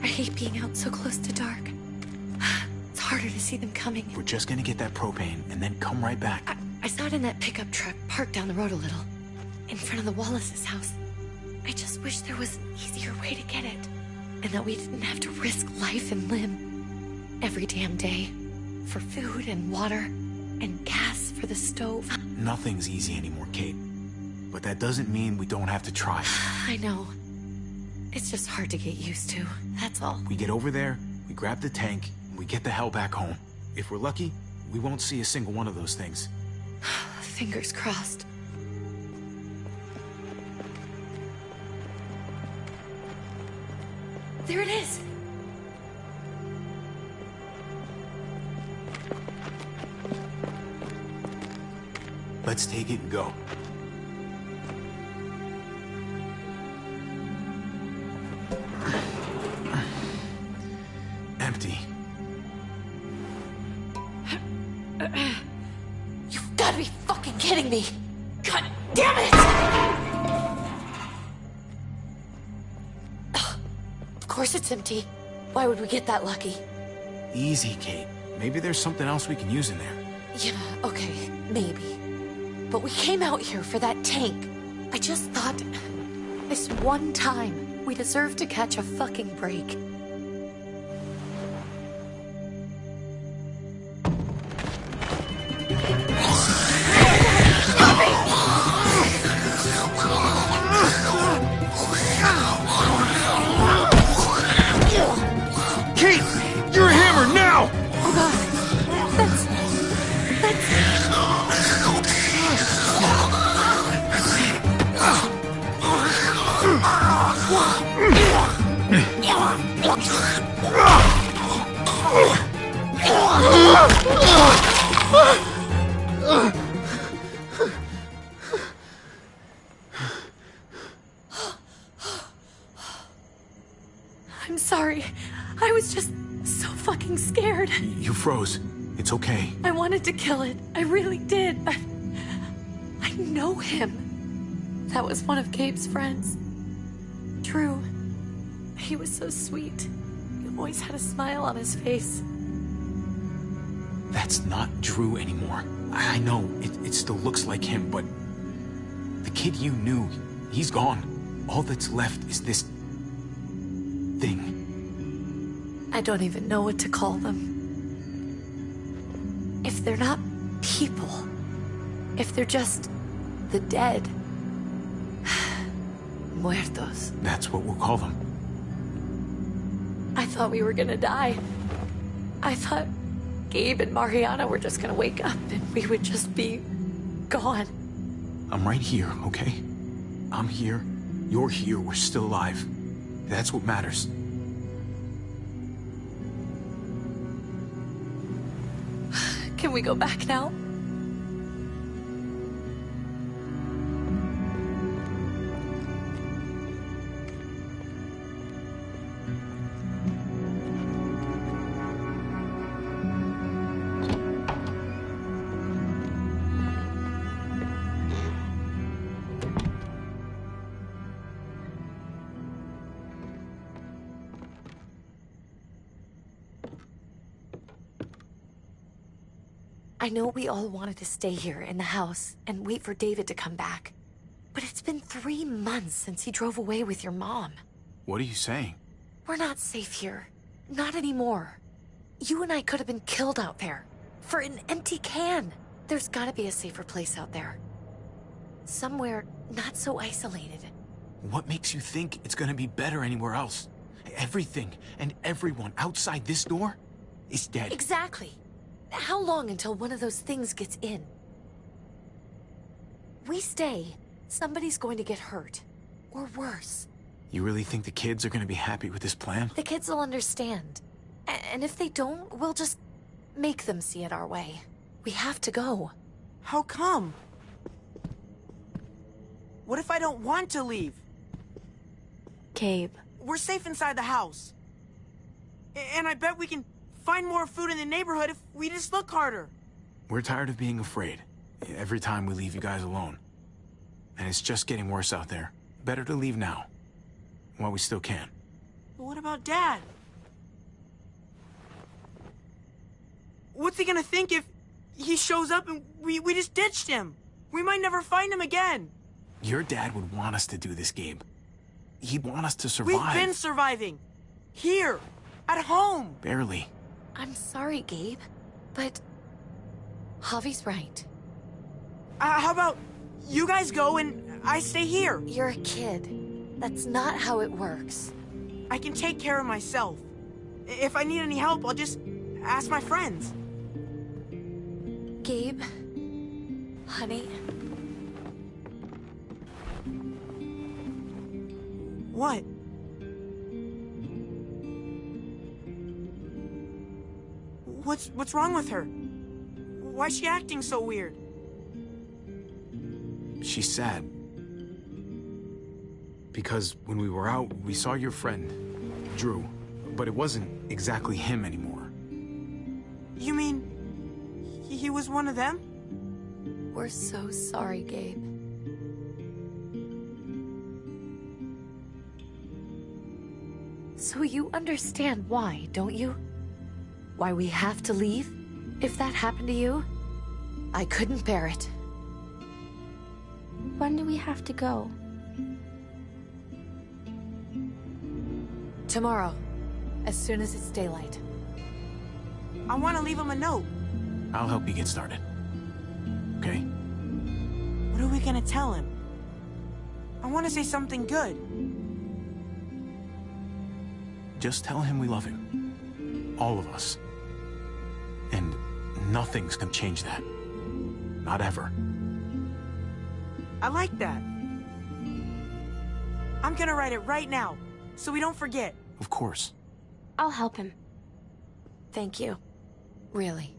I hate being out so close to dark. It's harder to see them coming. We're just gonna get that propane and then come right back. I saw it in that pickup truck parked down the road a little, in front of the Wallace's house. I just wish there was an easier way to get it, and that we didn't have to risk life and limb every damn day for food and water and gas for the stove. Nothing's easy anymore, Kate. But that doesn't mean we don't have to try. I know. It's just hard to get used to, that's all. We get over there, we grab the tank, and we get the hell back home. If we're lucky, we won't see a single one of those things. Fingers crossed. There it is! Let's take it and go. Empty. You've got to be fucking kidding me! God damn it! Of course it's empty. Why would we get that lucky? Easy, Kate. Maybe there's something else we can use in there. Yeah, okay, maybe. But we came out here for that tank. I just thought, this one time, we deserve to catch a fucking break. Kate! You're a hammer now! Oh god, that's... I'm sorry. I was just so fucking scared. You froze. It's okay. I wanted to kill it. I really did. I know him. That was one of Gabe's friends. Drew. He was so sweet. He always had a smile on his face. That's not Drew anymore. I know, it still looks like him, but... the kid you knew, he's gone. All that's left is this... thing. I don't even know what to call them. If they're not people, if they're just the dead, muertos. That's what we'll call them. I thought we were gonna die. I thought Gabe and Mariana were just gonna wake up and we would just be gone. I'm right here, okay? I'm here, you're here, we're still alive. That's what matters. Can we go back now? I know we all wanted to stay here in the house and wait for David to come back. But it's been 3 months since he drove away with your mom. What are you saying? We're not safe here. Not anymore. You and I could have been killed out there. For an empty can. There's gotta be a safer place out there. Somewhere not so isolated. What makes you think it's gonna be better anywhere else? Everything and everyone outside this door is dead. Exactly. How long until one of those things gets in? We stay, somebody's going to get hurt. Or worse. You really think the kids are gonna be happy with this plan? The kids will understand. And if they don't, we'll just make them see it our way. We have to go. How come? What if I don't want to leave? Gabe. We're safe inside the house. And I bet we can find more food in the neighborhood if we just look harder. We're tired of being afraid. Every time we leave you guys alone. And it's just getting worse out there. Better to leave now. While we still can. But what about Dad? What's he gonna think if he shows up and we just ditched him? We might never find him again. Your dad would want us to do this, Gabe. He'd want us to survive. We've been surviving. Here. At home. Barely. I'm sorry, Gabe, but Javi's right. How about you guys go and I stay here? You're a kid. That's not how it works. I can take care of myself. If I need any help, I'll just ask my friends. Gabe, honey, What? What's wrong with her? Why's she acting so weird? She's sad. Because when we were out, we saw your friend, Drew. But it wasn't exactly him anymore. You mean he was one of them? we're so sorry, Gabe. So you understand why, don't you? Why we have to leave? If that happened to you, I couldn't bear it. When do we have to go? Tomorrow, as soon as it's daylight. I want to leave him a note. I'll help you get started. Okay? What are we gonna tell him? I want to say something good. Just tell him we love him. All of us. And nothing's gonna change that. Not ever. I like that. I'm gonna write it right now, so we don't forget. Of course. I'll help him. Thank you. Really.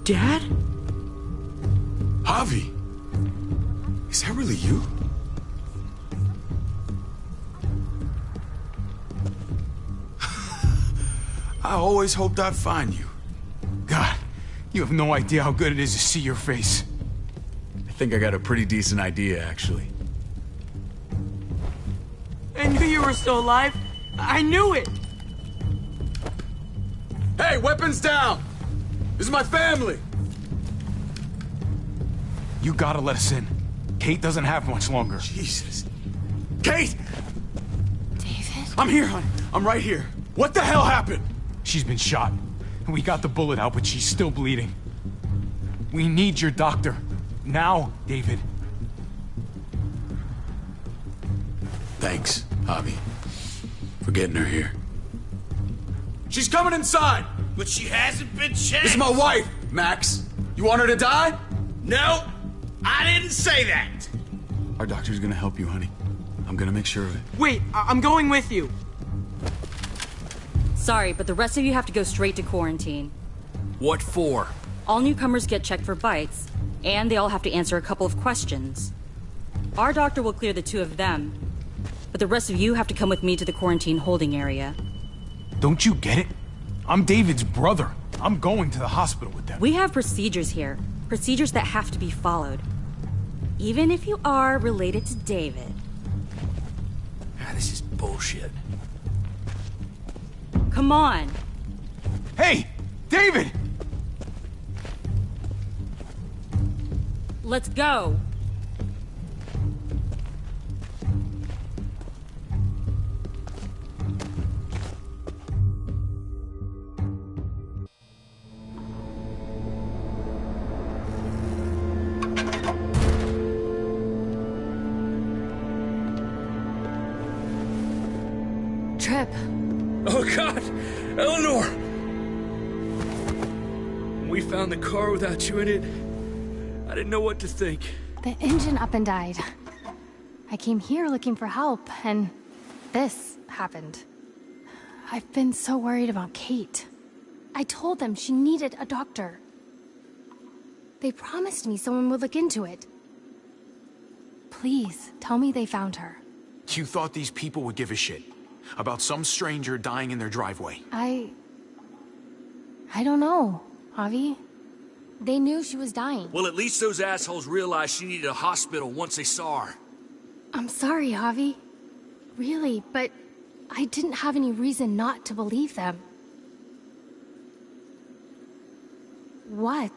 Dad? Javi! Is that really you? I always hoped I'd find you. God, you have no idea how good it is to see your face. I think I got a pretty decent idea, actually. I knew you were still alive. I knew it. Hey, weapons down! This is my family! You gotta let us in. Kate doesn't have much longer. Jesus. Kate! David? I'm here, honey. I'm right here. What the hell happened? She's been shot. We got the bullet out, but she's still bleeding. We need your doctor. Now, David. Thanks, Javi, for getting her here. She's coming inside! but she hasn't been checked. This is my wife, Max. You want her to die? No, I didn't say that. Our doctor's gonna help you, honey. I'm gonna make sure of it. Wait, I'm going with you. Sorry, but the rest of you have to go straight to quarantine. What for? All newcomers get checked for bites, and they all have to answer a couple of questions. Our doctor will clear the two of them, but the rest of you have to come with me to the quarantine holding area. Don't you get it? I'm David's brother. I'm going to the hospital with them. We have procedures here. Procedures that have to be followed. Even if you are related to David. This is bullshit. Come on. Hey! David! Let's go. Trip. Oh, God! Eleanor! When we found the car without you in it, I didn't know what to think. The engine up and died. I came here looking for help, and this happened. I've been so worried about Kate. I told them she needed a doctor. They promised me someone would look into it. Please, tell me they found her. You thought these people would give a shit about some stranger dying in their driveway. I don't know, Javi. They knew she was dying. Well, at least those assholes realized she needed a hospital once they saw her. I'm sorry, Javi. Really, but I didn't have any reason not to believe them. What?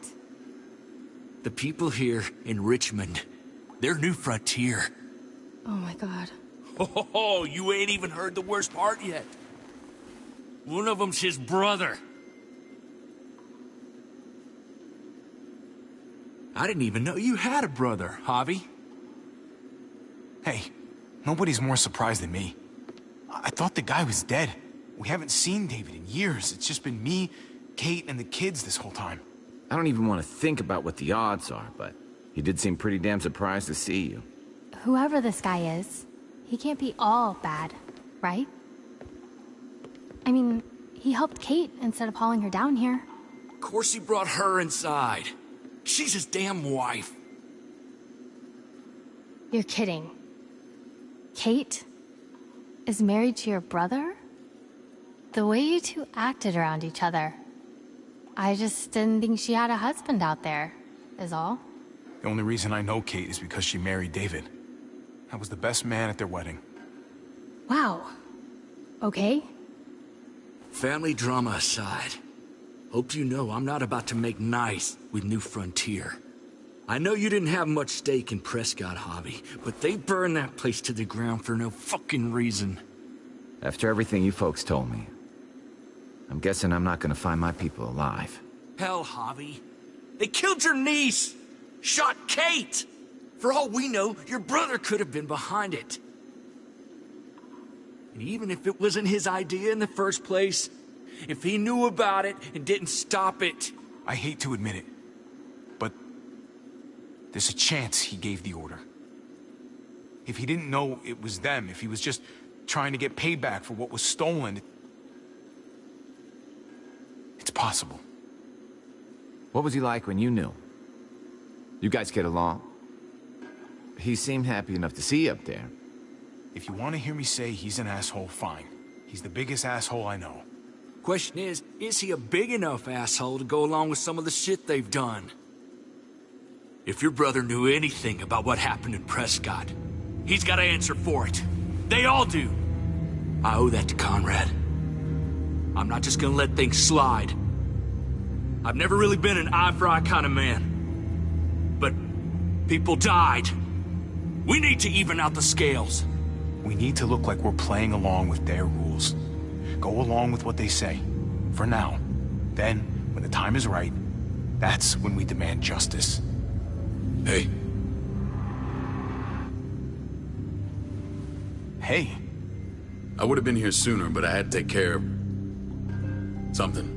The people here in Richmond, they're New Frontier. Oh my God. Oh, you ain't even heard the worst part yet. One of them's his brother. I didn't even know you had a brother, Javi. Hey, nobody's more surprised than me. I thought the guy was dead. We haven't seen David in years. It's just been me, Kate, and the kids this whole time. I don't even want to think about what the odds are, but he did seem pretty damn surprised to see you. Whoever this guy is, he can't be all bad, right? I mean, he helped Kate instead of hauling her down here. Of course he brought her inside. She's his damn wife. You're kidding. Kate is married to your brother? The way you two acted around each other. I just didn't think she had a husband out there, is all. The only reason I know Kate is because she married David. I was the best man at their wedding. Wow. Okay. Family drama aside, hope you know I'm not about to make nice with New Frontier. I know you didn't have much stake in Prescott, Javi, but they burned that place to the ground for no fucking reason. After everything you folks told me, I'm guessing I'm not gonna find my people alive. Hell, Javi. They killed your niece! Shot Kate! For all we know, your brother could have been behind it. And even if it wasn't his idea in the first place, if he knew about it and didn't stop it... I hate to admit it, but there's a chance he gave the order. If he didn't know it was them, if he was just trying to get payback for what was stolen, it's possible. What was he like when you knew? You guys get along? He seemed happy enough to see you up there. If you want to hear me say he's an asshole, fine. He's the biggest asshole I know. Question is he a big enough asshole to go along with some of the shit they've done? If your brother knew anything about what happened in Prescott, he's got to answer for it. They all do. I owe that to Conrad. I'm not just gonna let things slide. I've never really been an eye-for-eye kind of man. But people died. We need to even out the scales. We need to look like we're playing along with their rules. Go along with what they say. For now. Then, when the time is right, that's when we demand justice. Hey. Hey. I would have been here sooner, but I had to take care of... something.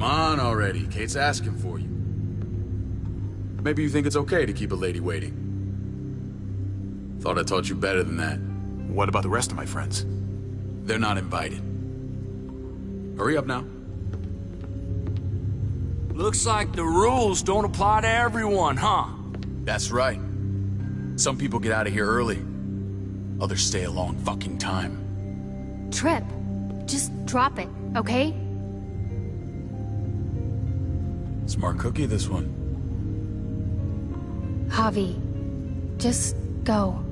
Come on already. Kate's asking for you. Maybe you think it's okay to keep a lady waiting. Thought I taught you better than that. What about the rest of my friends? They're not invited. Hurry up now. Looks like the rules don't apply to everyone, huh? That's right. Some people get out of here early. Others stay a long fucking time. Trip, just drop it, okay? Smart cookie, this one. Javi, just go.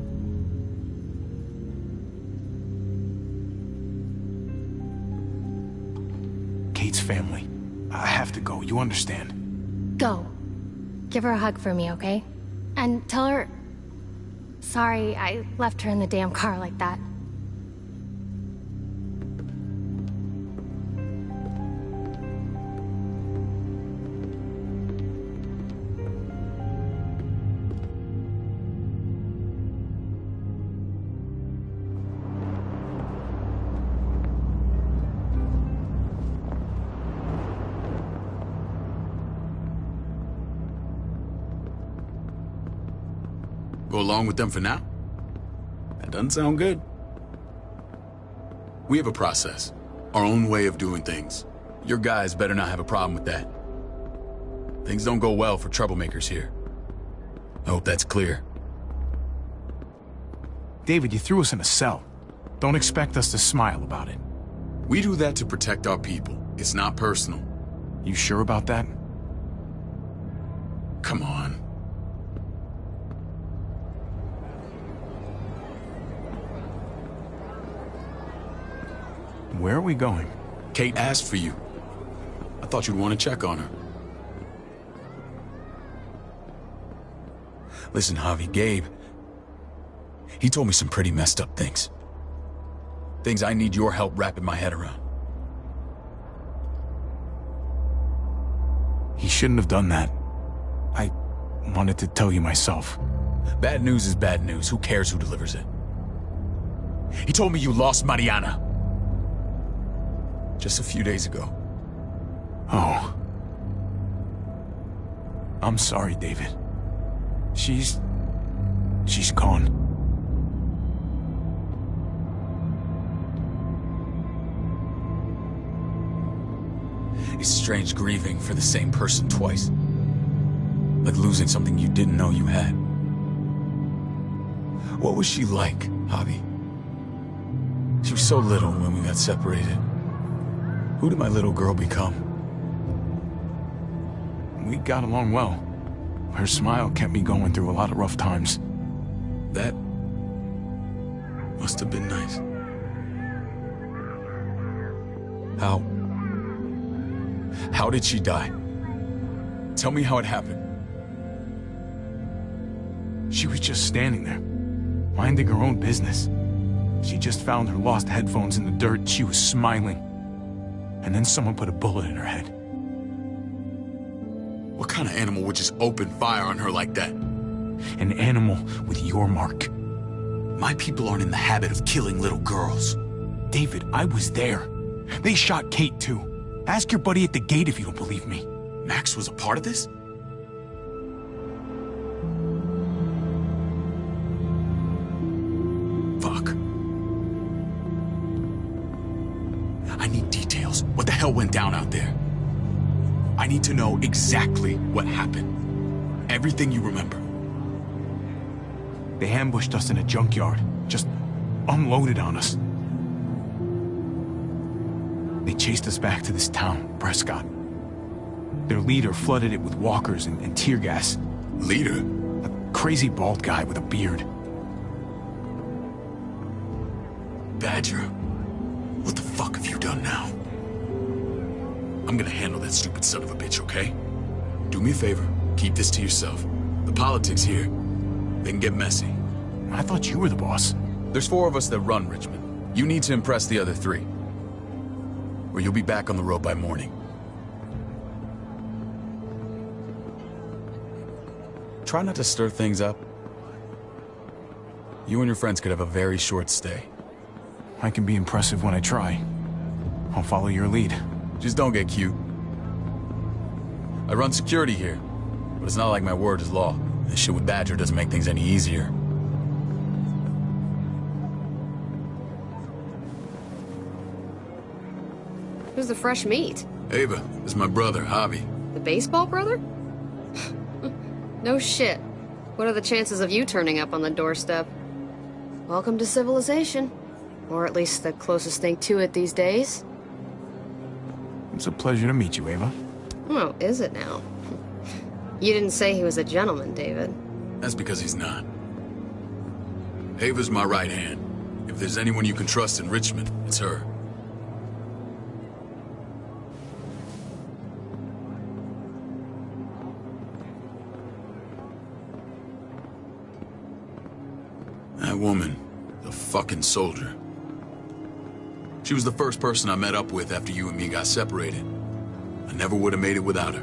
Kate's family. I have to go, you understand? Go. Give her a hug for me, okay? And tell her... Sorry, I left her in the damn car like that. Go along with them for now? That doesn't sound good. We have a process. Our own way of doing things. Your guys better not have a problem with that. Things don't go well for troublemakers here. I hope that's clear. David, you threw us in a cell. Don't expect us to smile about it. We do that to protect our people. It's not personal. You sure about that? Come on. Where are we going? Kate asked for you. I thought you'd want to check on her. Listen, Javi, Gabe... he told me some pretty messed up things. Things I need your help wrapping my head around. He shouldn't have done that. I wanted to tell you myself. Bad news is bad news. Who cares who delivers it? He told me you lost Mariana. Just a few days ago. Oh. I'm sorry, David. She's gone. It's strange grieving for the same person twice. Like losing something you didn't know you had. What was she like, Javi? She was so little when we got separated. Who did my little girl become? We got along well. Her smile kept me going through a lot of rough times. That must have been nice. How did she die? Tell me how it happened. She was just standing there, minding her own business. She just found her lost headphones in the dirt. She was smiling. And then someone put a bullet in her head. What kind of animal would just open fire on her like that? An animal with your mark. My people aren't in the habit of killing little girls. David, I was there. They shot Kate too. Ask your buddy at the gate if you don't believe me. Max was a part of this? Fuck. I need details. What the hell went down out there? I need to know exactly what happened. Everything you remember. They ambushed us in a junkyard. Just unloaded on us. They chased us back to this town, Prescott. Their leader flooded it with walkers and tear gas. Leader? A crazy bald guy with a beard. Badger, what the fuck have you done now? I'm gonna handle that stupid son of a bitch, okay? Do me a favor, keep this to yourself. The politics here, they can get messy. I thought you were the boss. There's 4 of us that run Richmond. You need to impress the other 3. Or you'll be back on the road by morning. Try not to stir things up. You and your friends could have a very short stay. I can be impressive when I try. I'll follow your lead. Just don't get cute. I run security here, but it's not like my word is law. This shit with Badger doesn't make things any easier. Who's the fresh meat? Ava, this is my brother, Javi. The baseball brother? No shit. What are the chances of you turning up on the doorstep? Welcome to civilization. Or at least the closest thing to it these days. It's a pleasure to meet you, Ava. Oh, is it now? You didn't say he was a gentleman, David. That's because he's not. Ava's my right hand. If there's anyone you can trust in Richmond, it's her. That woman, the fucking soldier. She was the first person I met up with after you and me got separated. I never would have made it without her.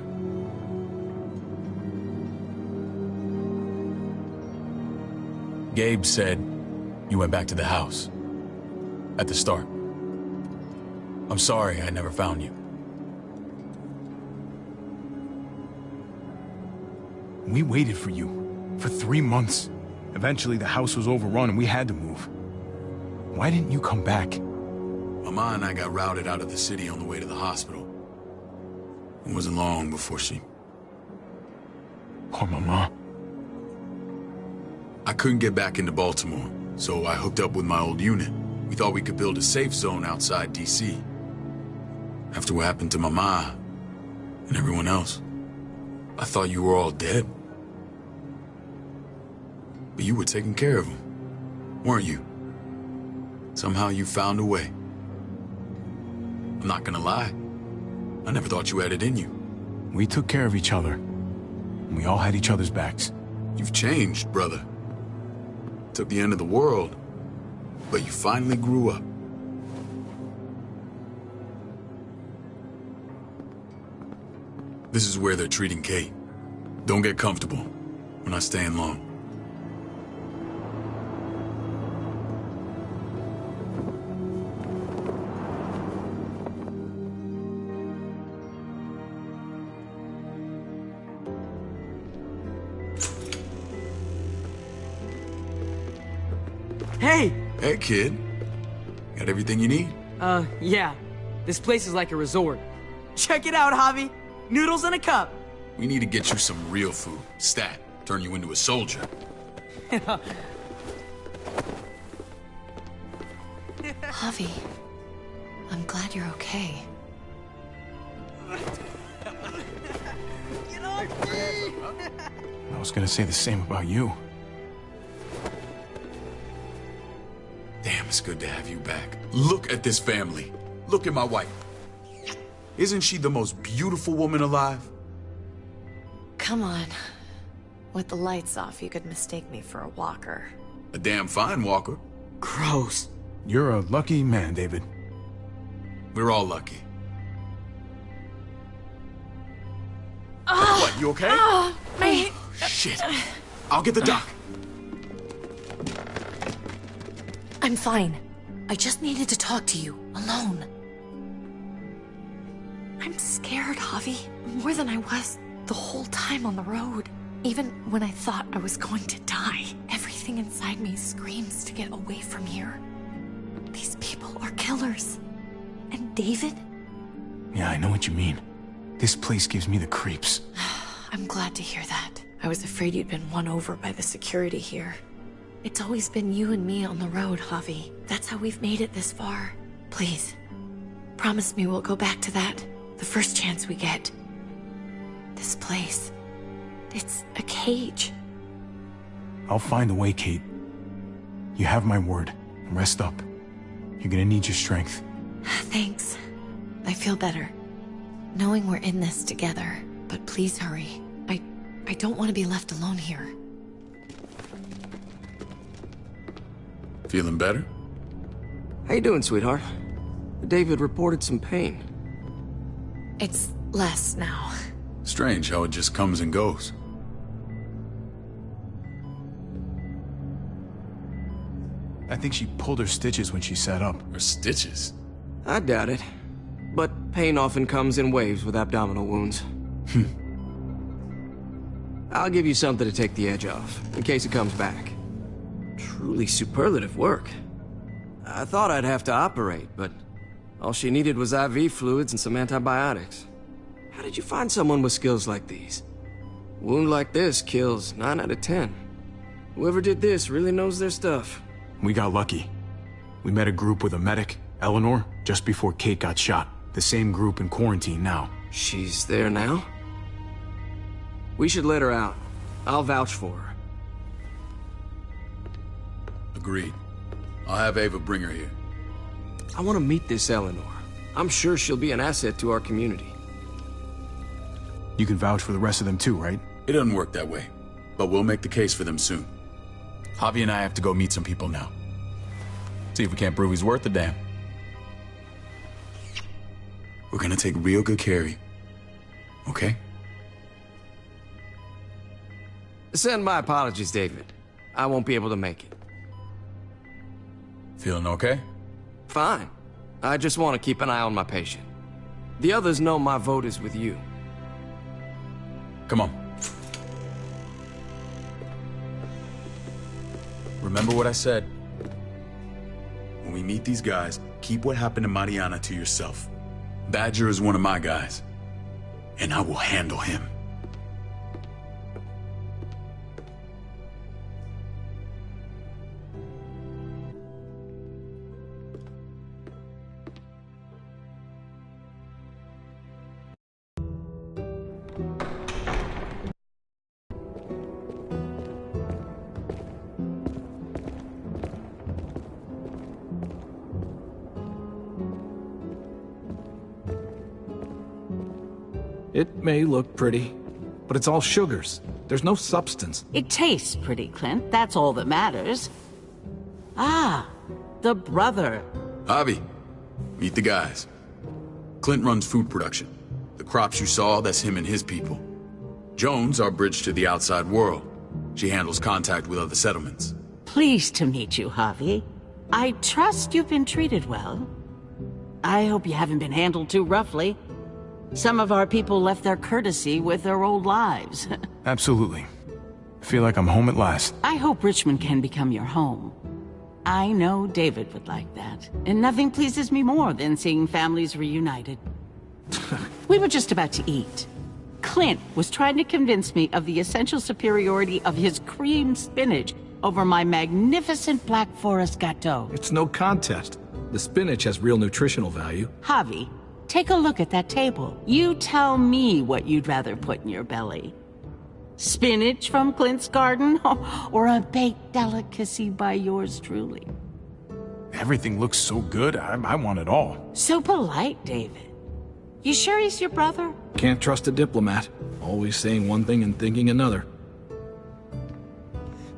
Gabe said you went back to the house. At the start. I'm sorry I never found you. We waited for you for 3 months. Eventually, the house was overrun and we had to move. Why didn't you come back? Mama and I got routed out of the city on the way to the hospital. It wasn't long before she... Poor Mama. I couldn't get back into Baltimore, so I hooked up with my old unit. We thought we could build a safe zone outside D.C. After what happened to Mama and everyone else, I thought you were all dead. But you were taking care of them, weren't you? Somehow you found a way. I'm not gonna lie. I never thought you had it in you. We took care of each other. And we all had each other's backs. You've changed, brother. Took the end of the world, but you finally grew up. This is where they're treating Kate. Don't get comfortable. We're not staying long. Hey! Hey, kid. Got everything you need? Yeah. This place is like a resort. Check it out, Javi. Noodles in a cup. We need to get you some real food. Stat. Turn you into a soldier. Javi, I'm glad you're okay. I was gonna say the same about you. Damn, it's good to have you back. Look at this family. Look at my wife. Isn't she the most beautiful woman alive? Come on. With the lights off, you could mistake me for a walker. A damn fine walker. Gross. You're a lucky man, David. We're all lucky. What, you okay? My... Shit. I'll get the doc. I'm fine. I just needed to talk to you, alone. I'm scared, Javi. More than I was the whole time on the road. Even when I thought I was going to die, everything inside me screams to get away from here. These people are killers. And David? Yeah, I know what you mean. This place gives me the creeps. I'm glad to hear that. I was afraid you'd been won over by the security here. It's always been you and me on the road, Javi. That's how we've made it this far. Please, promise me we'll go back to that the first chance we get. This place, it's a cage. I'll find a way, Kate. You have my word. Rest up. You're gonna need your strength. Thanks. I feel better. Knowing we're in this together. But please hurry. I don't want to be left alone here. Feeling better? How you doing, sweetheart? David reported some pain. It's less now. Strange how it just comes and goes. I think she pulled her stitches when she sat up. Her stitches? I doubt it. But pain often comes in waves with abdominal wounds. I'll give you something to take the edge off, in case it comes back. Truly superlative work. I thought I'd have to operate, but all she needed was IV fluids and some antibiotics. How did you find someone with skills like these? A wound like this kills 9 out of 10. Whoever did this really knows their stuff. We got lucky. We met a group with a medic, Eleanor, just before Kate got shot. The same group in quarantine now. She's there now? We should let her out. I'll vouch for her. Agreed. I'll have Ava bring her here. I want to meet this Eleanor. I'm sure she'll be an asset to our community. You can vouch for the rest of them too, right? It doesn't work that way, but we'll make the case for them soon. Javi and I have to go meet some people now. See if we can't prove he's worth a damn. We're gonna take real good care of you. Okay? Send my apologies, David. I won't be able to make it. Feeling okay? Fine. I just want to keep an eye on my patient. The others know my vote is with you. Come on. Remember what I said. When we meet these guys, keep what happened to Mariana to yourself. Badger is one of my guys, and I will handle him. It may look pretty, but it's all sugars. There's no substance. It tastes pretty, Clint. That's all that matters. Ah, the brother. Javi, meet the guys. Clint runs food production. The crops you saw, that's him and his people. Jones, our bridge to the outside world. She handles contact with other settlements. Pleased to meet you, Javi. I trust you've been treated well. I hope you haven't been handled too roughly. Some of our people left their courtesy with their old lives. Absolutely. Feel like I'm home at last. I hope Richmond can become your home. I know David would like that, and nothing pleases me more than seeing families reunited. We were just about to eat. Clint was trying to convince me of the essential superiority of his creamed spinach over my magnificent Black Forest gâteau. It's no contest. The spinach has real nutritional value. Javi, take a look at that table. You tell me what you'd rather put in your belly. Spinach from Clint's garden, or a baked delicacy by yours truly? Everything looks so good, I want it all. So polite, David. You sure he's your brother? Can't trust a diplomat. Always saying one thing and thinking another.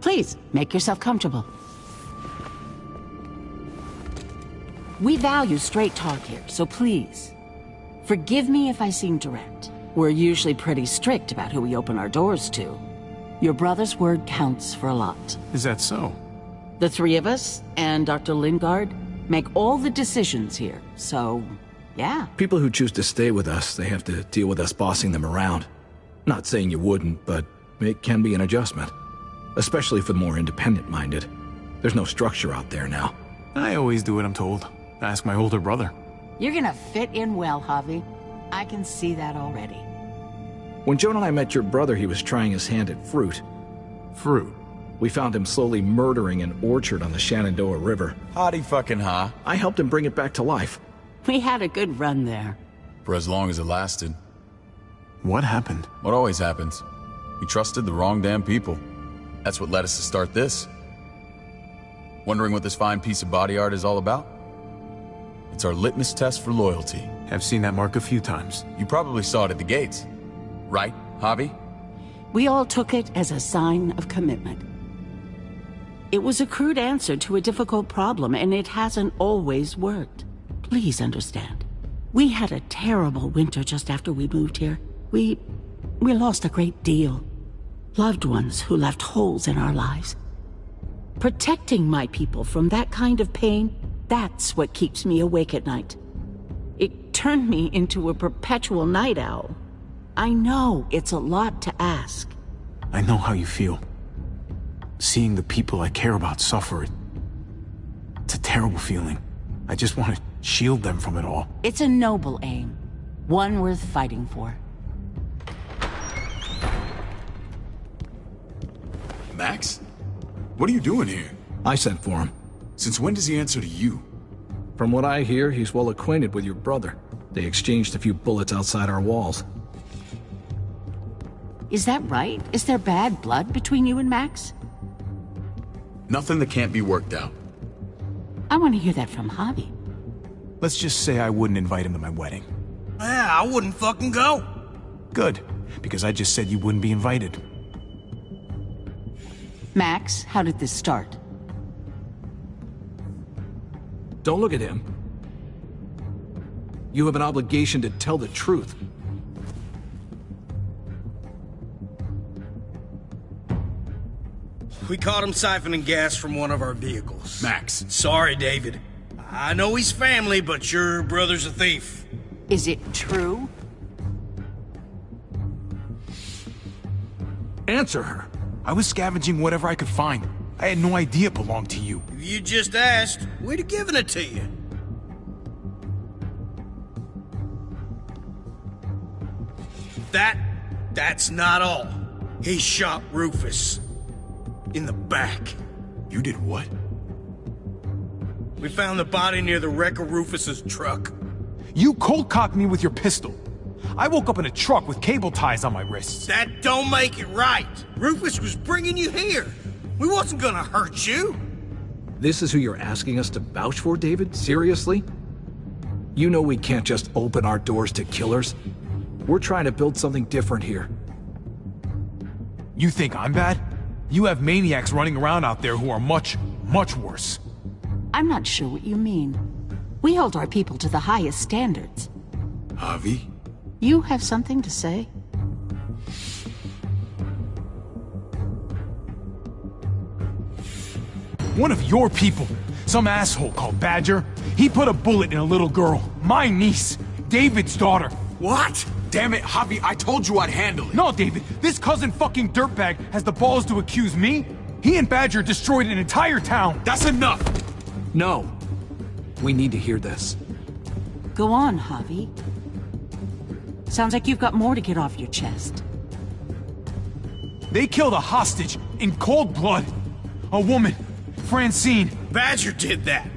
Please, make yourself comfortable. We value straight talk here, so please, forgive me if I seem direct. We're usually pretty strict about who we open our doors to. Your brother's word counts for a lot. Is that so? The three of us and Dr. Lingard make all the decisions here, so, yeah. People who choose to stay with us, they have to deal with us bossing them around. Not saying you wouldn't, but it can be an adjustment. Especially for the more independent-minded. There's no structure out there now. I always do what I'm told. Ask my older brother. You're gonna fit in well, Javi. I can see that already. When Joan and I met your brother, he was trying his hand at fruit. Fruit? We found him slowly murdering an orchard on the Shenandoah River. Howdy fucking ha. I helped him bring it back to life. We had a good run there. For as long as it lasted. What happened? What always happens. We trusted the wrong damn people. That's what led us to start this. Wondering what this fine piece of body art is all about? It's our litmus test for loyalty. I've seen that mark a few times. You probably saw it at the gates. Right, Javi? We all took it as a sign of commitment. It was a crude answer to a difficult problem, and it hasn't always worked. Please understand. We had a terrible winter just after we moved here. We lost a great deal. Loved ones who left holes in our lives. Protecting my people from that kind of pain, that's what keeps me awake at night. It turned me into a perpetual night owl. I know it's a lot to ask. I know how you feel. Seeing the people I care about suffer, it's a terrible feeling. I just want to shield them from it all. It's a noble aim. One worth fighting for. Max? What are you doing here? I sent for him. Since when does he answer to you? From what I hear, he's well acquainted with your brother. They exchanged a few bullets outside our walls. Is that right? Is there bad blood between you and Max? Nothing that can't be worked out. I want to hear that from Javi. Let's just say I wouldn't invite him to my wedding. Yeah, I wouldn't fucking go. Good, because I just said you wouldn't be invited. Max, how did this start? Don't look at him. You have an obligation to tell the truth. We caught him siphoning gas from one of our vehicles. Max. Sorry, David. I know he's family, but your brother's a thief. Is it true? Answer her. I was scavenging whatever I could find. I had no idea it belonged to you. If you just asked, we'd have given it to you. That's not all. He shot Rufus. In the back. You did what? We found the body near the wreck of Rufus's truck. You cold-cocked me with your pistol. I woke up in a truck with cable ties on my wrists. That don't make it right. Rufus was bringing you here. We wasn't gonna hurt you. This is who you're asking us to vouch for, David? Seriously? You know we can't just open our doors to killers. We're trying to build something different here. You think I'm bad? You have maniacs running around out there who are much, much worse. I'm not sure what you mean. We hold our people to the highest standards. Javi? You have something to say? One of your people, some asshole called Badger, he put a bullet in a little girl, my niece, David's daughter. What? Damn it, Javi, I told you I'd handle it. No, David, this cousin fucking dirtbag has the balls to accuse me? He and Badger destroyed an entire town. That's enough! No. We need to hear this. Go on, Javi. Sounds like you've got more to get off your chest. They killed a hostage in cold blood. A woman, Francine. Badger did that,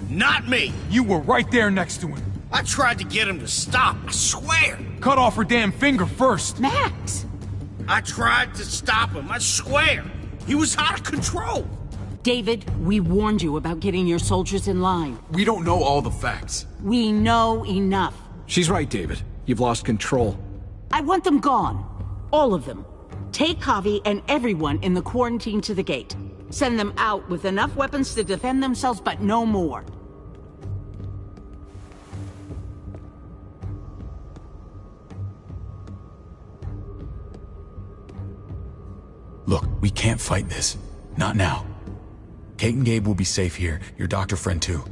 not me. You were right there next to him. I tried to get him to stop, I swear. Cut off her damn finger first. Max! I tried to stop him, I swear. He was out of control. David, we warned you about getting your soldiers in line. We don't know all the facts. We know enough. She's right, David. You've lost control. I want them gone. All of them. Take Javi and everyone in the quarantine to the gate. Send them out with enough weapons to defend themselves, but no more. Look, we can't fight this. Not now. Kate and Gabe will be safe here, your doctor friend too.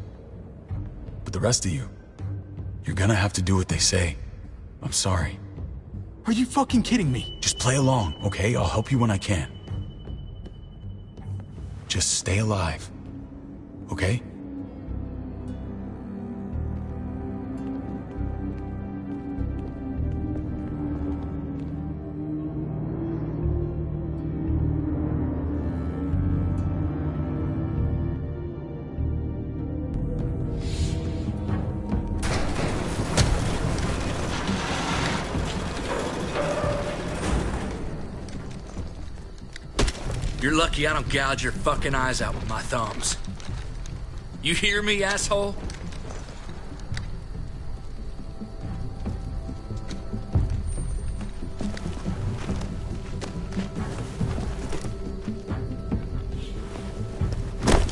But the rest of you, you're gonna have to do what they say. I'm sorry. Are you fucking kidding me? Just play along, okay? I'll help you when I can. Just stay alive, okay? You're lucky I don't gouge your fucking eyes out with my thumbs. You hear me, asshole?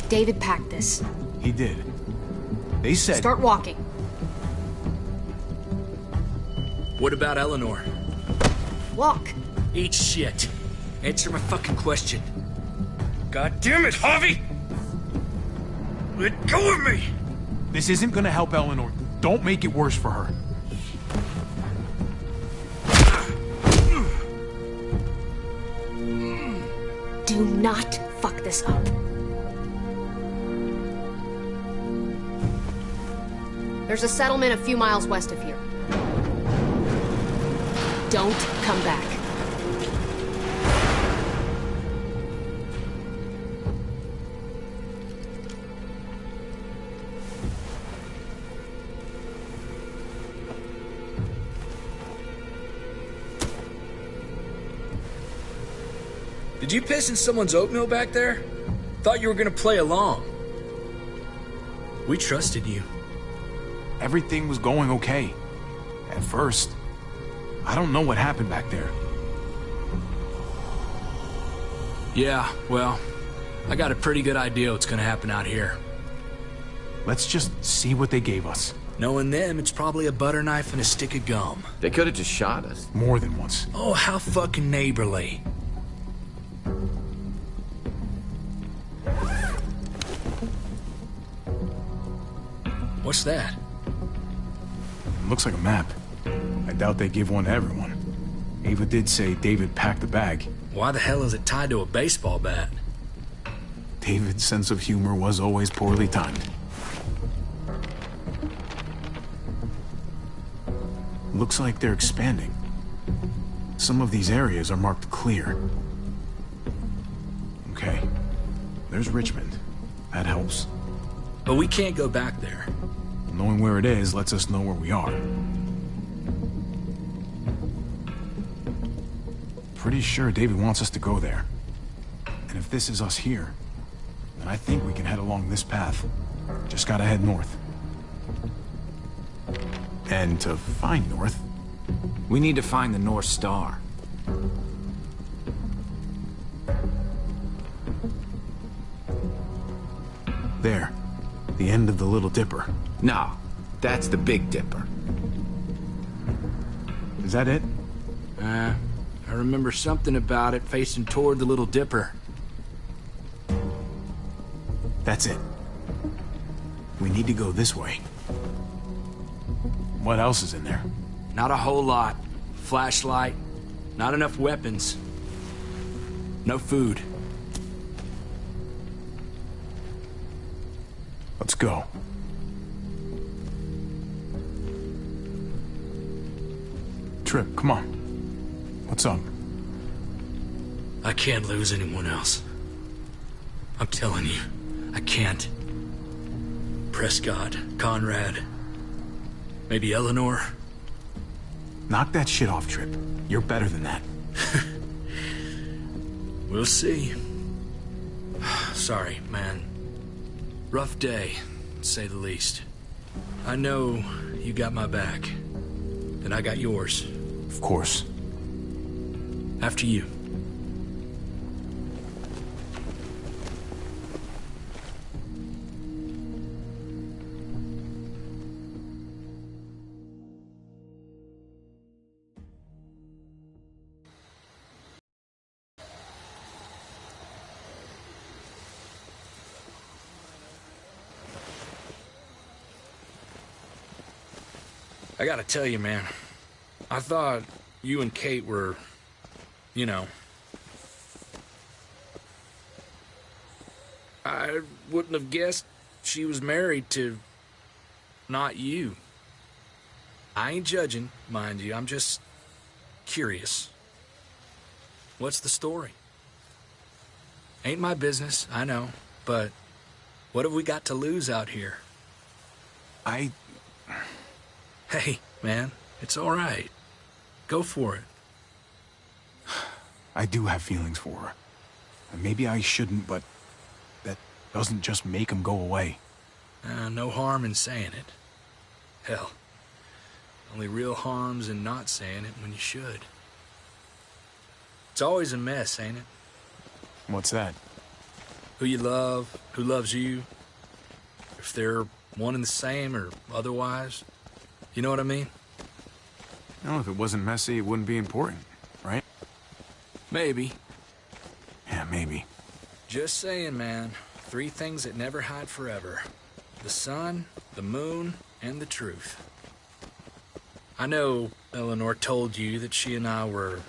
David packed this. He did. They said... Start walking. What about Eleanor? Walk. Eat shit. Answer my fucking question. God damn it, Javi! Let go of me! This isn't gonna help Eleanor. Don't make it worse for her. Do not fuck this up. There's a settlement a few miles west of here. Don't come back. Did you piss in someone's oatmeal back there? Thought you were gonna play along. We trusted you. Everything was going okay. At first. I don't know what happened back there. Yeah, well, I got a pretty good idea what's gonna happen out here. Let's just see what they gave us. Knowing them, it's probably a butter knife and a stick of gum. They could have just shot us. More than once. Oh, how fucking neighborly. What's that? Looks like a map. I doubt they give one to everyone. Ava did say David packed the bag. Why the hell is it tied to a baseball bat? David's sense of humor was always poorly timed. Looks like they're expanding. Some of these areas are marked clear. Okay. There's Richmond. That helps. But we can't go back there. Knowing where it is lets us know where we are. Pretty sure David wants us to go there. And if this is us here, then I think we can head along this path. Just gotta head north. And to find north, we need to find the North Star. There. The end of the Little Dipper. No, that's the Big Dipper. Is that it? I remember something about it facing toward the Little Dipper. That's it. We need to go this way. What else is in there? Not a whole lot. Flashlight. Not enough weapons. No food. Let's go. Trip, come on. What's up? I can't lose anyone else. I'm telling you, I can't. Prescott, Conrad, maybe Eleanor. Knock that shit off, Trip. You're better than that. We'll see. Sorry, man. Rough day, to say the least. I know you got my back, and I got yours. Of course. After you. I gotta tell you, man, I thought you and Kate were, you know... I wouldn't have guessed she was married to... not you. I ain't judging, mind you, I'm just... curious. What's the story? Ain't my business, I know, but... what have we got to lose out here? Hey, man, it's all right. Go for it. I do have feelings for her. And maybe I shouldn't, but that doesn't just make them go away. No harm in saying it. Hell, only real harm's in not saying it when you should. It's always a mess, ain't it? What's that? Who you love, who loves you. If they're one and the same or otherwise. You know what I mean? No, if it wasn't messy, it wouldn't be important, right? Maybe. Yeah, maybe. Just saying, man. 3 things that never hide forever. The sun, the moon, and the truth. I know Eleanor told you that she and I were...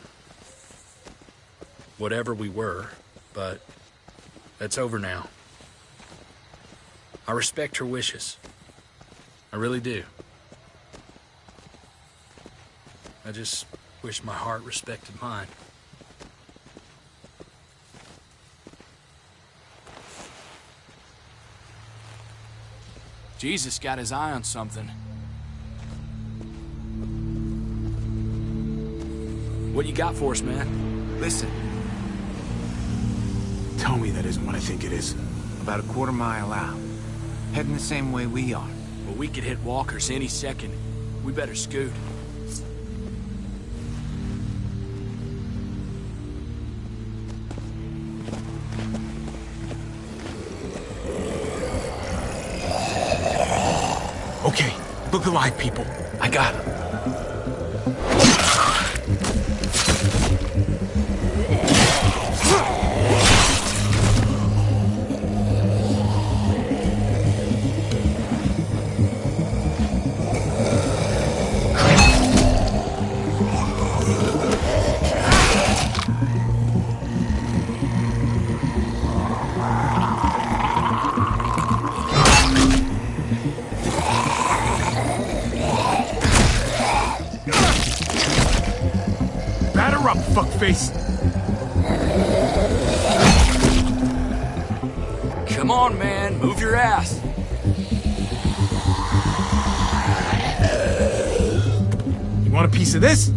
whatever we were. but that's over now. I respect her wishes. I really do. I just wish my heart respected mine. Jesus got his eye on something. What you got for us, man? Listen. Tell me that isn't what I think it is. About a quarter mile out. Heading the same way we are. Well, we could hit walkers any second. We better scoot. Okay, look alive, people. I got him. Fuckface. Come on, man. Move your ass. You want a piece of this?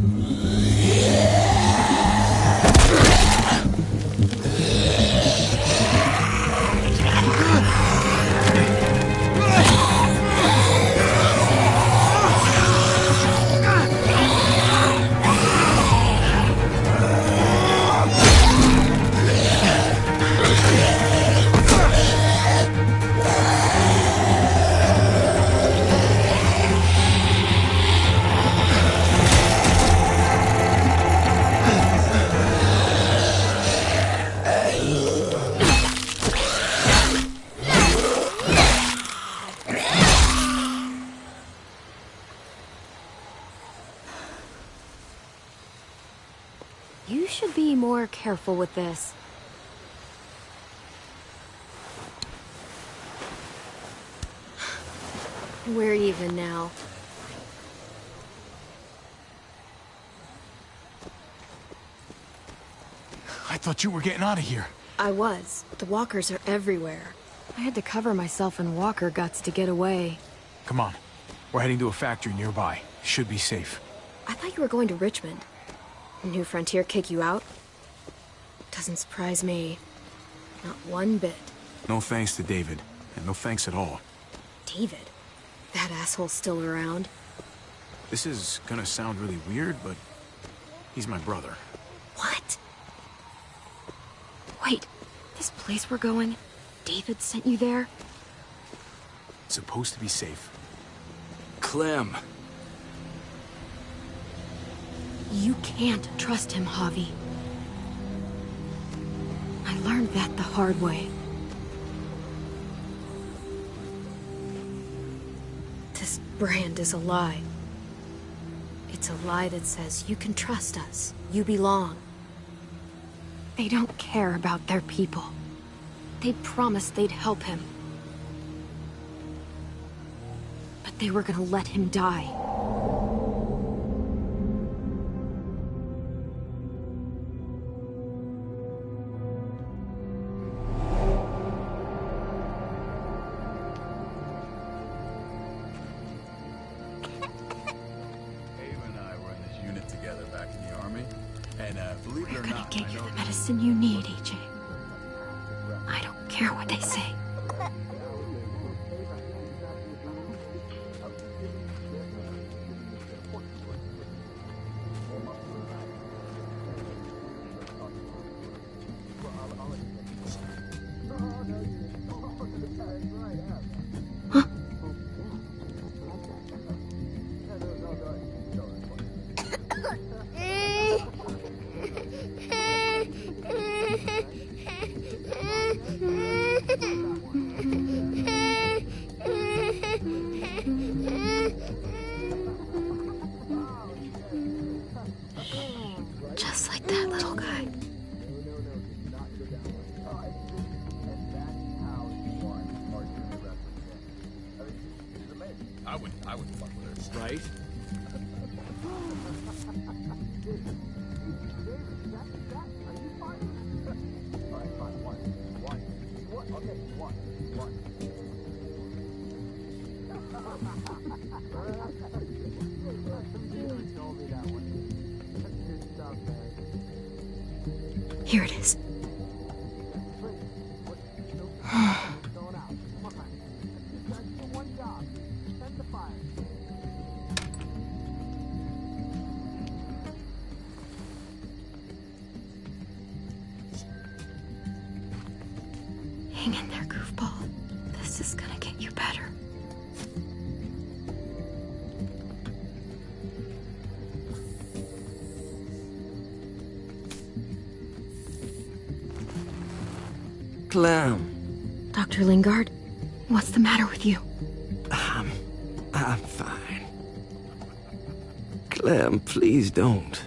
You should be more careful with this. We're even now. I thought you were getting out of here. I was. The walkers are everywhere. I had to cover myself in walker guts to get away. Come on. We're heading to a factory nearby. Should be safe. I thought you were going to Richmond. New Frontier kick you out? Doesn't surprise me. Not one bit. No thanks to David. And no thanks at all. David? That asshole's still around. This is gonna sound really weird, but he's my brother. What? Wait, this place we're going, David sent you there? It's supposed to be safe. Clem. You can't trust him, Javi. I learned that the hard way. This brand is a lie. It's a lie that says you can trust us, you belong. They don't care about their people. They promised they'd help him. But they were gonna let him die. We're gonna get you the medicine you need, AJ. I don't care what they say. Huh? I would fuck with her. Right? Here it is. Hang in there, goofball. This is gonna get you better. Clem. Dr. Lingard, what's the matter with you? I'm fine. Clem, please don't.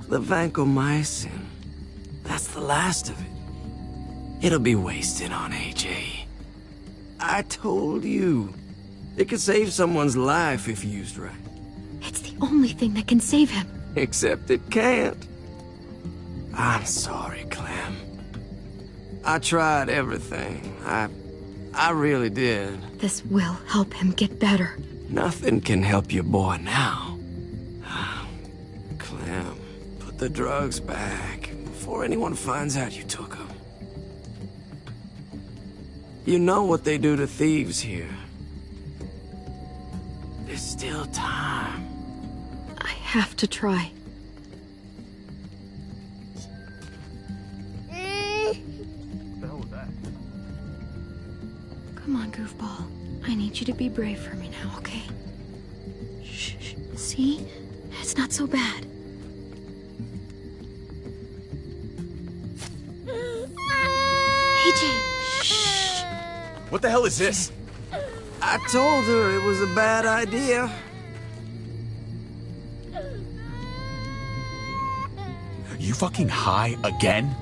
The vancomycin. That's the last of it. It'll be wasted on AJ. I told you. It could save someone's life if used right. It's the only thing that can save him. Except it can't. I'm sorry, Clem. I tried everything. I really did. This will help him get better. Nothing can help your boy now. Clem, put the drugs back before anyone finds out you took them. You know what they do to thieves here. There's still time. I have to try. Come on, goofball. I need you to be brave for me now, okay? Shh, shh. See? It's not so bad. AJ, shh. What the hell is this? I told her it was a bad idea. You fucking high again?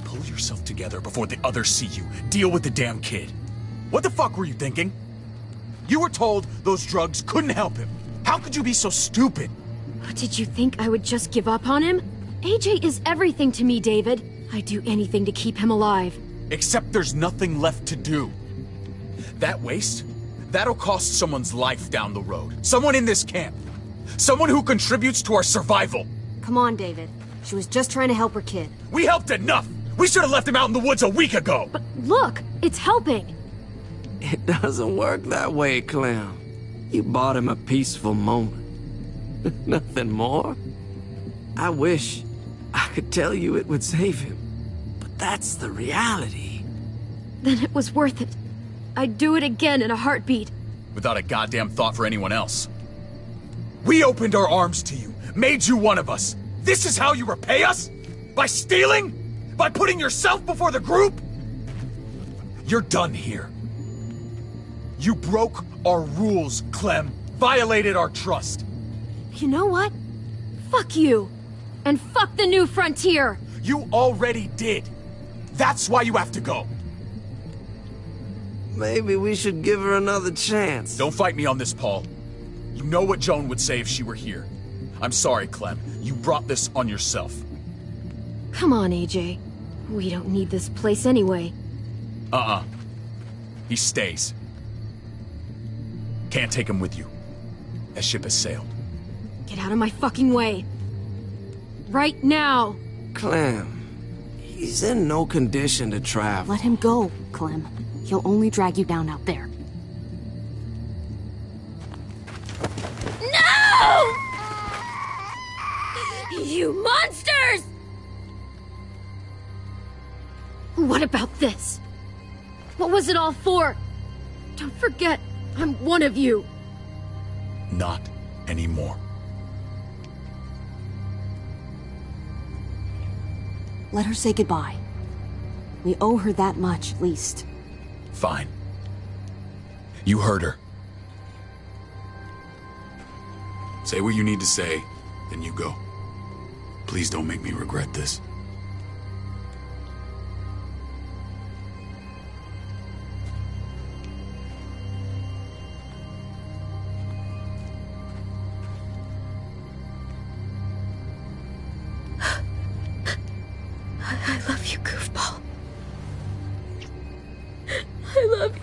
Pull yourself together before the others see you. Deal with the damn kid. What the fuck were you thinking? You were told those drugs couldn't help him. How could you be so stupid? What, did you think I would just give up on him? AJ is everything to me, David. I'd do anything to keep him alive. Except there's nothing left to do. That waste, that'll cost someone's life down the road. Someone in this camp. Someone who contributes to our survival. Come on, David. She was just trying to help her kid. We helped enough! We should have left him out in the woods a week ago! But look, it's helping! It doesn't work that way, Clem. You bought him a peaceful moment. Nothing more. I wish I could tell you it would save him. But that's the reality. Then it was worth it. I'd do it again in a heartbeat. Without a goddamn thought for anyone else. We opened our arms to you, made you one of us. This is how you repay us? By stealing? By putting yourself before the group? You're done here. You broke our rules, Clem. Violated our trust. You know what? Fuck you. And fuck the New Frontier. You already did. That's why you have to go. Maybe we should give her another chance. Don't fight me on this, Paul. You know what Joan would say if she were here. I'm sorry, Clem. You brought this on yourself. Come on, AJ. We don't need this place anyway. He stays. Can't take him with you. That ship has sailed. Get out of my fucking way. Right now. Clem, he's in no condition to travel. Let him go, Clem. He'll only drag you down out there. No! You monsters! What about this? What was it all for? Don't forget, I'm one of you. Not anymore. Let her say goodbye. We owe her that much, at least. Fine. You heard her. Say what you need to say, then you go. Please don't make me regret this.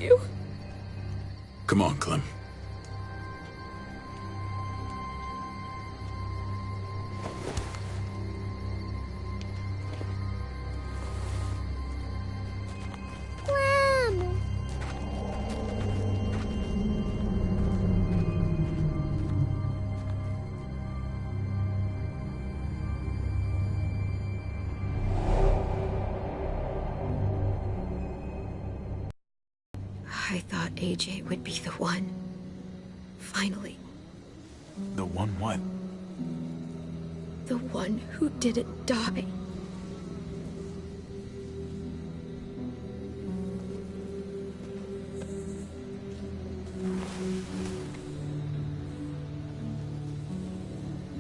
you. Come on, Clem. I thought AJ would be the one. Finally. The one what? The one who didn't die.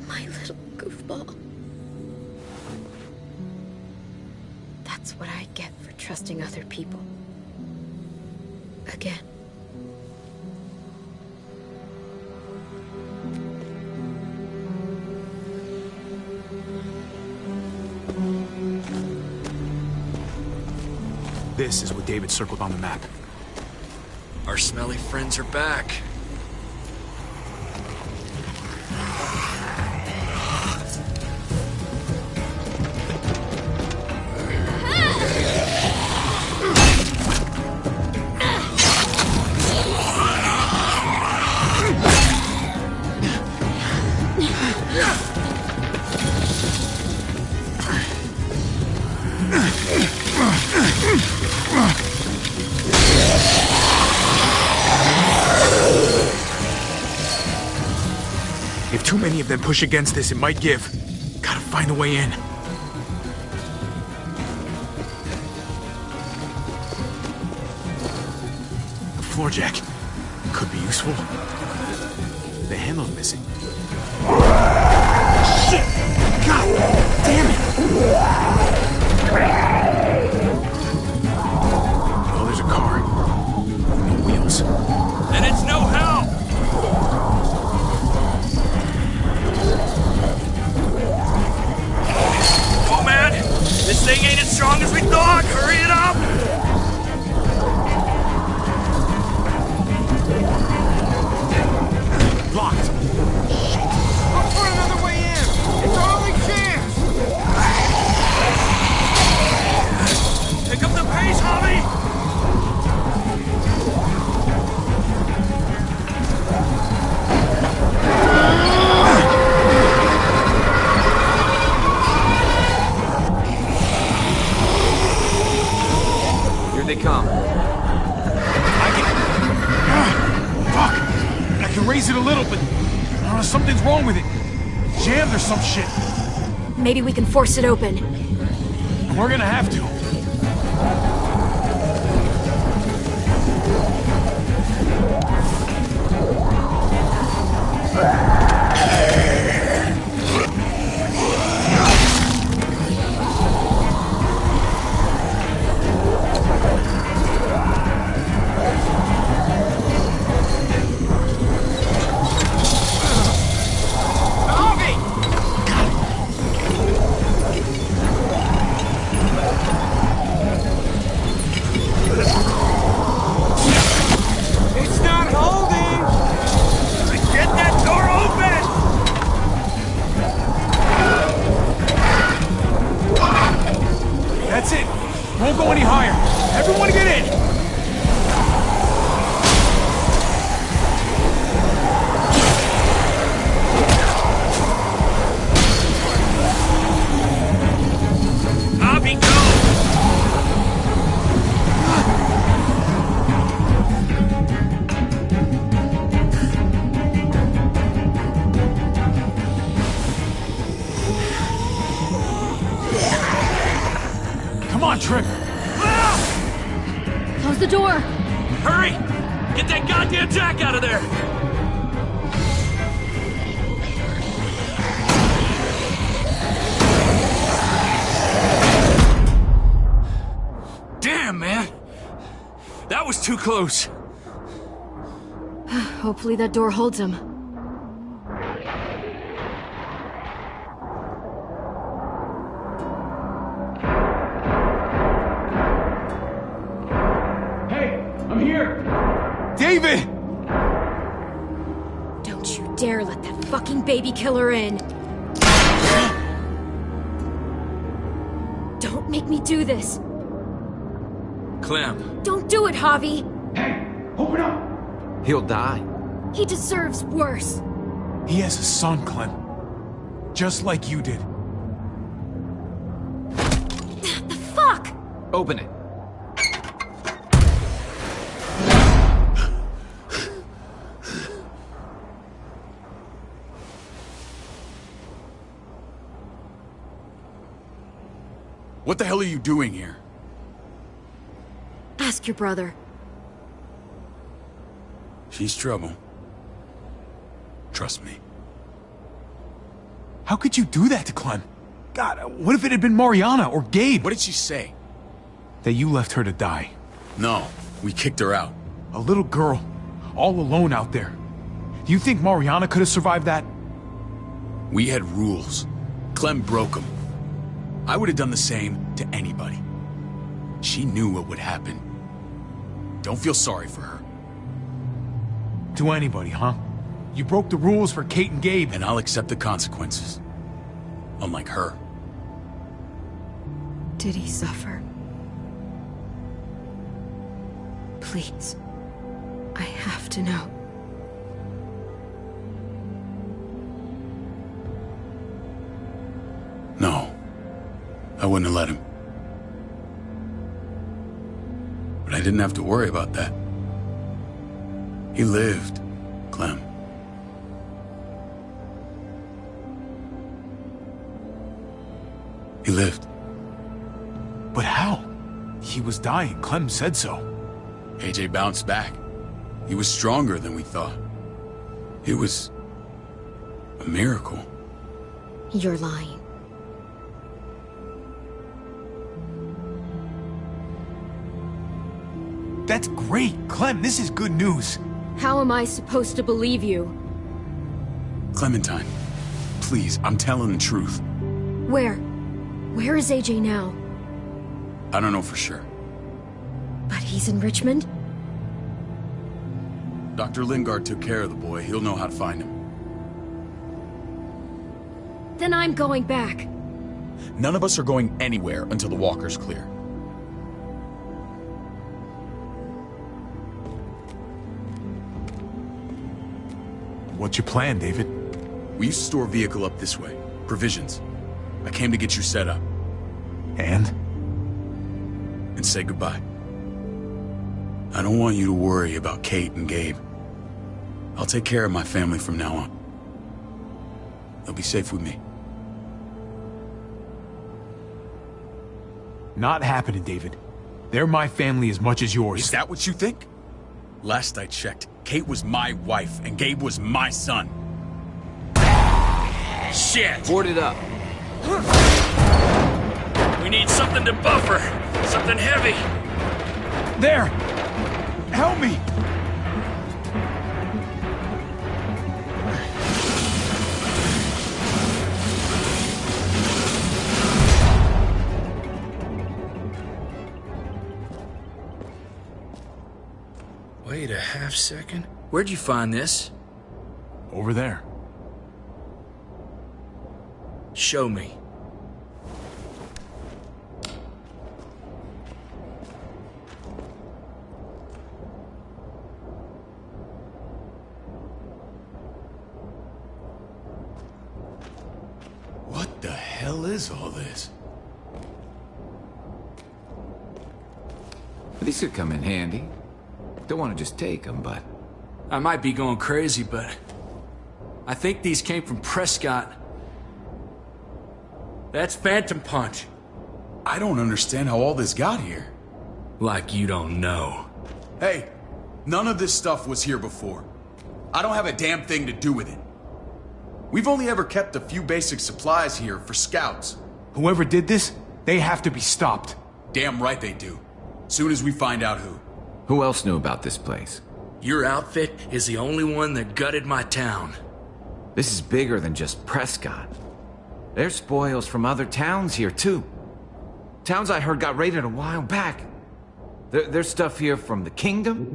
My little goofball. That's what I get for trusting other people. Again. This is what David circled on the map. Our smelly friends are back. If too many of them push against this, it might give. Gotta find a way in. The floor jack could be useful. The handle's missing. Shit! God damn it! Oh, there's a car. No wheels. Then it's no help! Oh man! This thing ain't as strong as we thought! Hurry it up! Locked. Look for another way in! It's our only chance! Pick up the pace, Holly! Here they come. Fuck! I can raise it a little, but I don't know, something's wrong with it. Jammed or some shit. Maybe we can force it open. And we're gonna have to. It's not holding! Get that door open! That's it. Won't go any higher. Everyone get in! Abby, go! Come on, Tripp. Close the door. Hurry! Get that goddamn jack out of there! Damn, man! That was too close. Hopefully that door holds him. Hey, I'm here! David! Don't you dare let that fucking baby killer in. Don't make me do this. Clem. Don't do it, Javi. Hey, open up! He'll die. He deserves worse. He has a son, Clem. Just like you did. The fuck? Open it. What the hell are you doing here? Ask your brother. She's trouble. Trust me. How could you do that to Clem? God, what if it had been Mariana or Gabe? What did she say? That you left her to die. No, we kicked her out. A little girl, all alone out there. Do you think Mariana could have survived that? We had rules. Clem broke them. I would have done the same to anybody. She knew what would happen. Don't feel sorry for her. To anybody, huh? You broke the rules for Kate and Gabe. And I'll accept the consequences. Unlike her. Did he suffer? Please. I have to know. No. I wouldn't have let him. But I didn't have to worry about that. He lived, Clem. He lived. But how? He was dying. Clem said so. AJ bounced back. He was stronger than we thought. It was a miracle. You're lying. That's great. Clem, this is good news. How am I supposed to believe you? Clementine, please, I'm telling the truth. Where? Where is AJ now? I don't know for sure. But he's in Richmond? Dr. Lingard took care of the boy. He'll know how to find him. Then I'm going back. None of us are going anywhere until the walker's clear. What's your plan, David? We used to store a vehicle up this way. Provisions. I came to get you set up. And? And say goodbye. I don't want you to worry about Kate and Gabe. I'll take care of my family from now on. They'll be safe with me. Not happening, David. They're my family as much as yours. Is that what you think? Last I checked, Kate was my wife and Gabe was my son. Shit! Board it up. We need something to buffer. Something heavy. There! Help me! Wait a half second. Where'd you find this? Over there. Show me. What the hell is all this? These could come in handy. Don't want to just take them, but... I might be going crazy, but... I think these came from Prescott. That's Phantom Punch. I don't understand how all this got here. Like you don't know. Hey, none of this stuff was here before. I don't have a damn thing to do with it. We've only ever kept a few basic supplies here for scouts. Whoever did this, they have to be stopped. Damn right they do. Soon as we find out who. Who else knew about this place? Your outfit is the only one that gutted my town. This is bigger than just Prescott. There's spoils from other towns here, too. Towns I heard got raided a while back. There's stuff here from the Kingdom.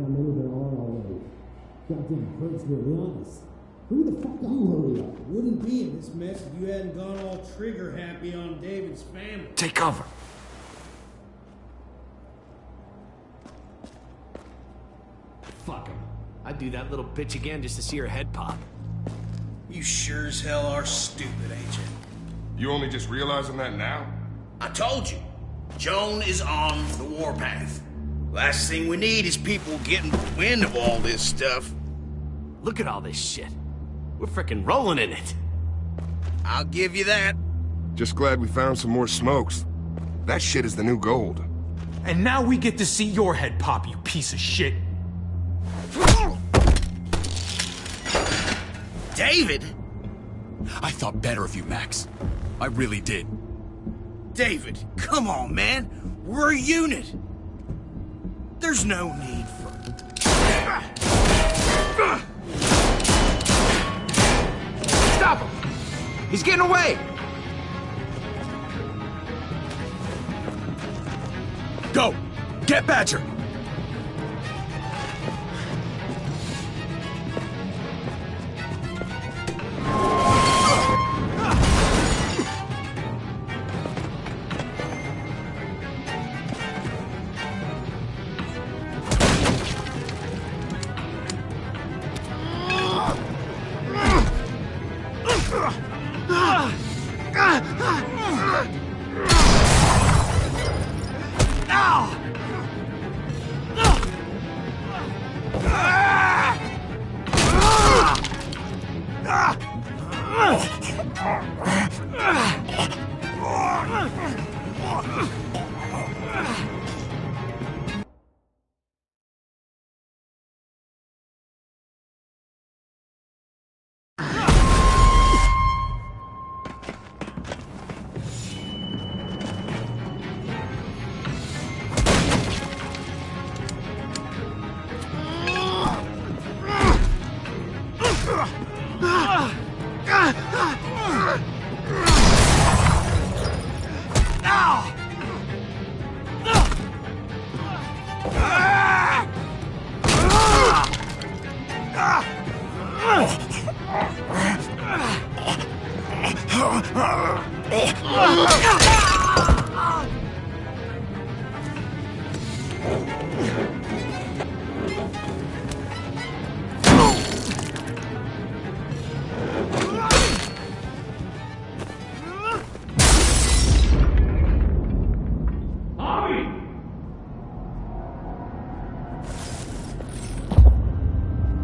Goddamn hurts to be honest. Who the fuck you hurry up? Wouldn't be in this mess if you hadn't gone all trigger happy on David's family. Take cover. Fuck him. I'd do that little bitch again just to see her head pop. You sure as hell are stupid, ain't you? You only just realizing that now? I told you. Joan is on the warpath. Last thing we need is people getting wind of all this stuff. Look at all this shit. We're frickin' rolling in it. I'll give you that. Just glad we found some more smokes. That shit is the new gold. And now we get to see your head pop, you piece of shit. David? I thought better of you, Max. I really did. David, come on, man. We're a unit. There's no need for... Stop him! He's getting away! Go! Get Badger!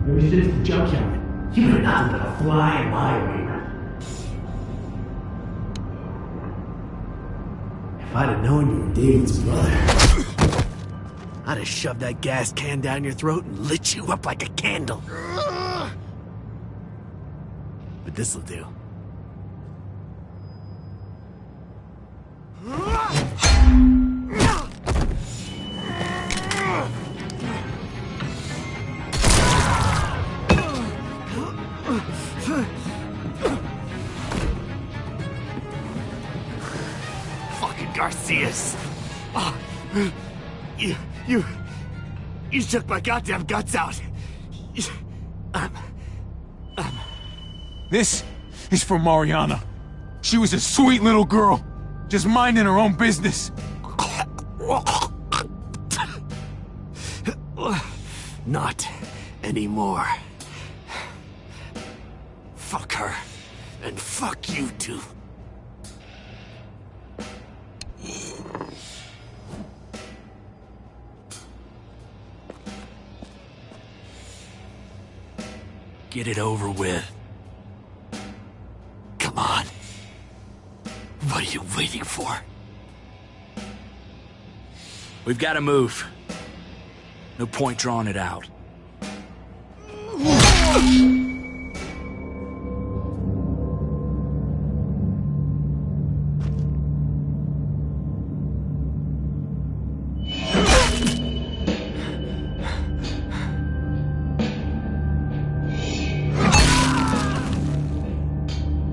Ever since the junkyard, you were nothing but a fly in my arena. If I'd have known you were David's brother, I'd have shoved that gas can down your throat and lit you up like a candle. But this'll do. Fucking Garcias. Oh, you took my goddamn guts out. This is for Mariana. She was a sweet little girl, just minding her own business. Not anymore. Fuck her, and fuck you too. Get it over with. Come on. What are you waiting for? We've got to move. No point drawing it out.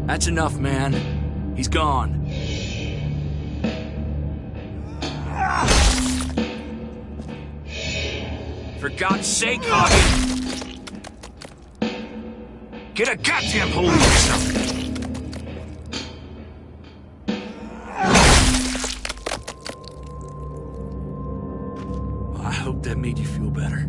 That's enough, man. He's gone. For God's sake, Hawkins! Get a goddamn hold of yourself! I hope that made you feel better.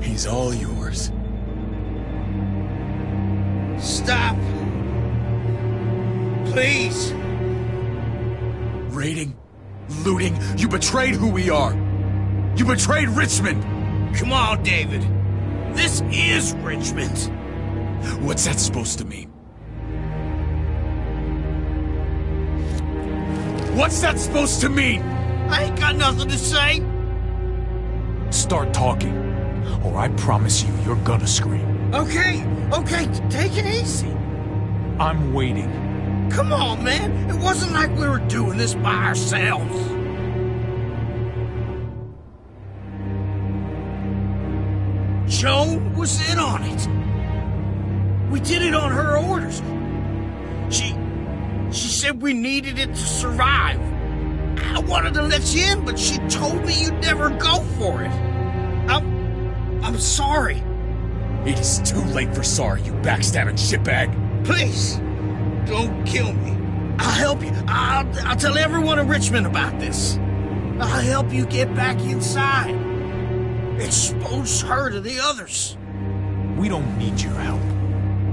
He's all yours. Stop! Please! Raiding, looting, you betrayed who we are! You betrayed Richmond! Come on, David. This is Richmond. What's that supposed to mean? What's that supposed to mean? I ain't got nothing to say. Start talking, or I promise you, you're gonna scream. Okay, take it easy. I'm waiting. Come on, man. It wasn't like we were doing this by ourselves. Joan was in on it. We did it on her orders. She said we needed it to survive. I wanted to let you in, but she told me you'd never go for it. I'm sorry. It is too late for sorry, you backstabbing shitbag. Please, don't kill me. I'll help you. I'll tell everyone in Richmond about this. I'll help you get back inside. Expose her to the others. We don't need your help.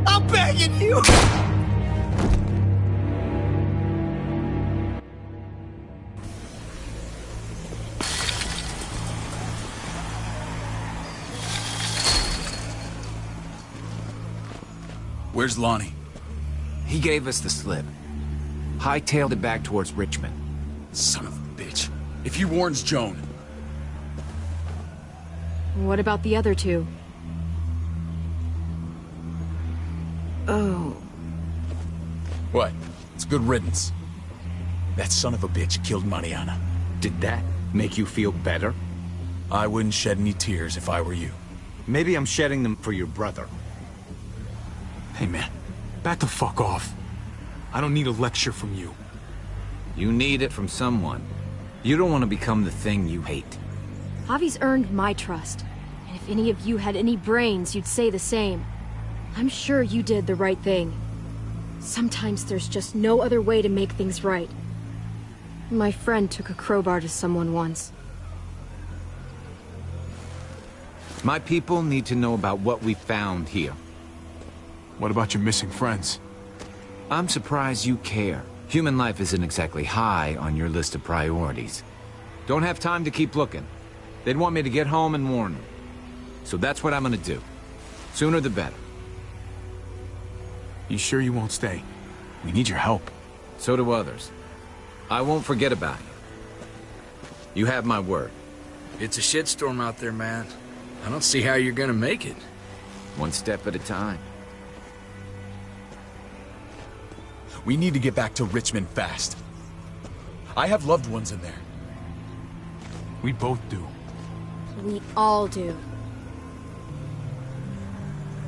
I'm begging you. Where's Lonnie? He gave us the slip. Hightailed it back towards Richmond. Son of a bitch. If he warns Joan... What about the other two? Oh. What? It's good riddance. That son of a bitch killed Mariana. Did that make you feel better? I wouldn't shed any tears if I were you. Maybe I'm shedding them for your brother. Hey man, back the fuck off. I don't need a lecture from you. You need it from someone. You don't want to become the thing you hate. Javi's earned my trust. And if any of you had any brains, you'd say the same. I'm sure you did the right thing. Sometimes there's just no other way to make things right. My friend took a crowbar to someone once. My people need to know about what we found here. What about your missing friends? I'm surprised you care. Human life isn't exactly high on your list of priorities. Don't have time to keep looking. They'd want me to get home and warn them. So that's what I'm gonna do. Sooner the better. You sure you won't stay? We need your help. So do others. I won't forget about you. You have my word. It's a shitstorm out there, man. I don't see how you're gonna make it. One step at a time. We need to get back to Richmond fast. I have loved ones in there. We both do. We all do.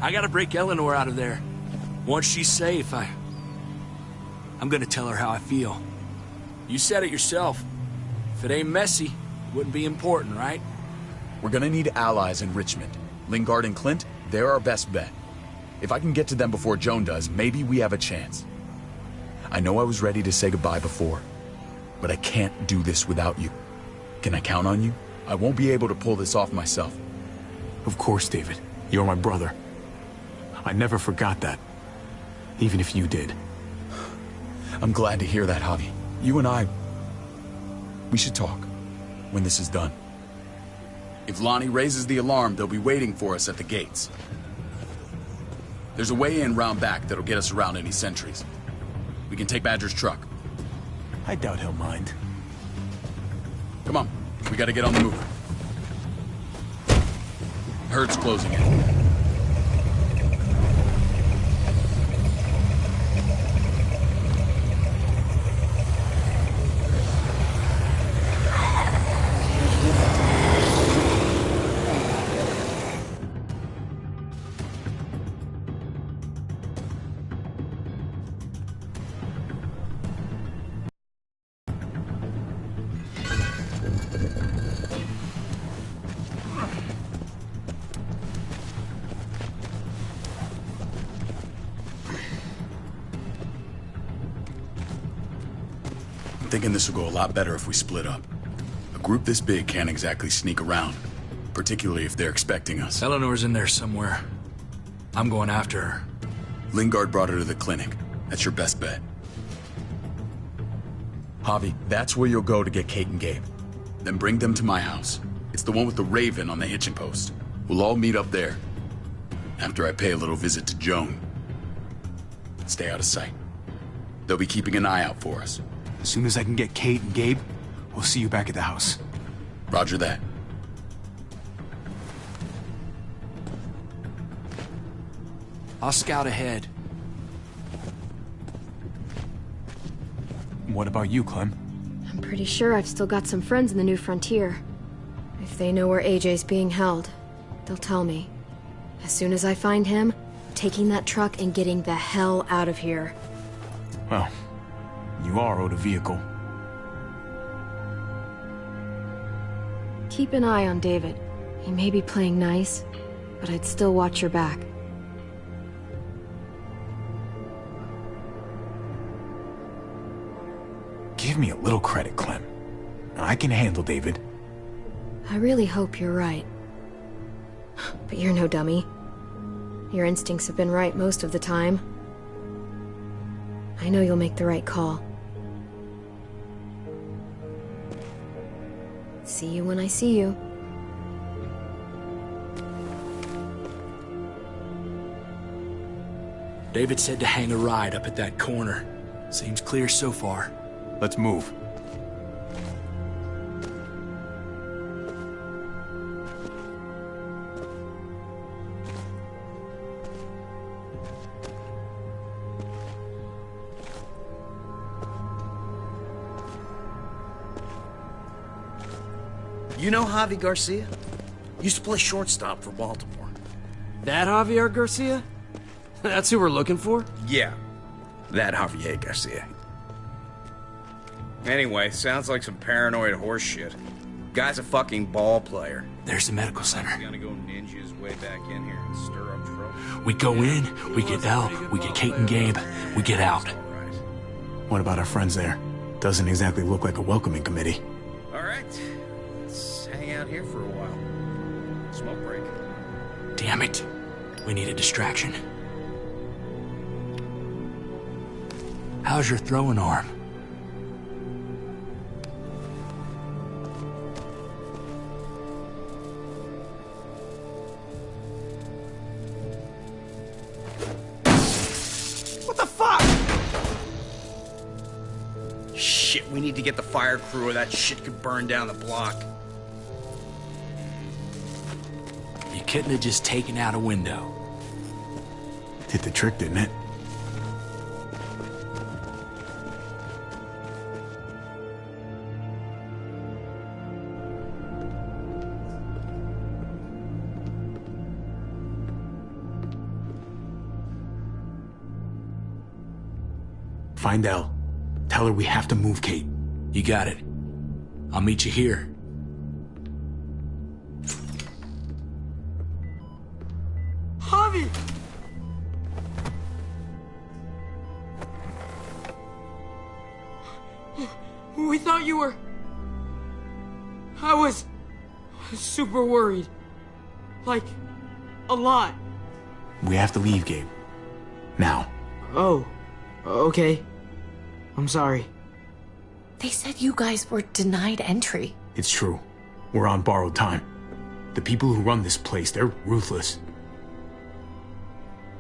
I gotta break Eleanor out of there. Once she's safe, I'm gonna tell her how I feel. You said it yourself. If it ain't messy, it wouldn't be important, right? We're gonna need allies in Richmond. Lingard and Clint, they're our best bet. If I can get to them before Joan does, maybe we have a chance. I know I was ready to say goodbye before, but I can't do this without you. Can I count on you? I won't be able to pull this off myself. Of course, David. You're my brother. I never forgot that. Even if you did. I'm glad to hear that, Javi. You and I... we should talk when this is done. If Lonnie raises the alarm, they'll be waiting for us at the gates. There's a way in round back that'll get us around any sentries. We can take Badger's truck. I doubt he'll mind. Come on, we gotta get on the move. Herd's closing in. thinking this will go a lot better if we split up. A group this big can't exactly sneak around, particularly if they're expecting us. Eleanor's in there somewhere. I'm going after her. Lingard brought her to the clinic. That's your best bet. Javi, that's where you'll go to get Kate and Gabe. Then bring them to my house. It's the one with the raven on the hitching post. We'll all meet up there. After I pay a little visit to Joan. Stay out of sight. They'll be keeping an eye out for us. As soon as I can get Kate and Gabe, we'll see you back at the house. Roger that. I'll scout ahead. What about you, Clem? I'm pretty sure I've still got some friends in the New Frontier. If they know where AJ's being held, they'll tell me. As soon as I find him, taking that truck and getting the hell out of here. Well, you are owed a vehicle. Keep an eye on David. He may be playing nice, but I'd still watch your back. Give me a little credit, Clem. I can handle David. I really hope you're right. But you're no dummy. Your instincts have been right most of the time. I know you'll make the right call. See you when I see you. David said to hang a ride up at that corner. Seems clear so far. Let's move. You know Javi Garcia? Used to play shortstop for Baltimore. That Javier Garcia? That's who we're looking for? Yeah, that Javier Garcia. Anyway, sounds like some paranoid horse shit. Guy's a fucking ball player. There's the medical center. Gonna go ninja his way back in here and stir up trouble. We go in, we get Elle, we get Kate and Gabe, we get out. What about our friends there? Doesn't exactly look like a welcoming committee. All right, let's hang out here for a while. Smoke break. Damn it. We need a distraction. How's your throwing arm? What the fuck? Shit, we need to get the fire crew or that shit could burn down the block. You couldn't have just taken out a window. Did the trick, didn't it? Find Elle. Tell her we have to move Kate. You got it. I'll meet you here. Javi! We thought you were... I was super worried. Like, a lot. We have to leave, Gabe. Now. Oh, okay. I'm sorry. They said you guys were denied entry. It's true. We're on borrowed time. The people who run this place, they're ruthless.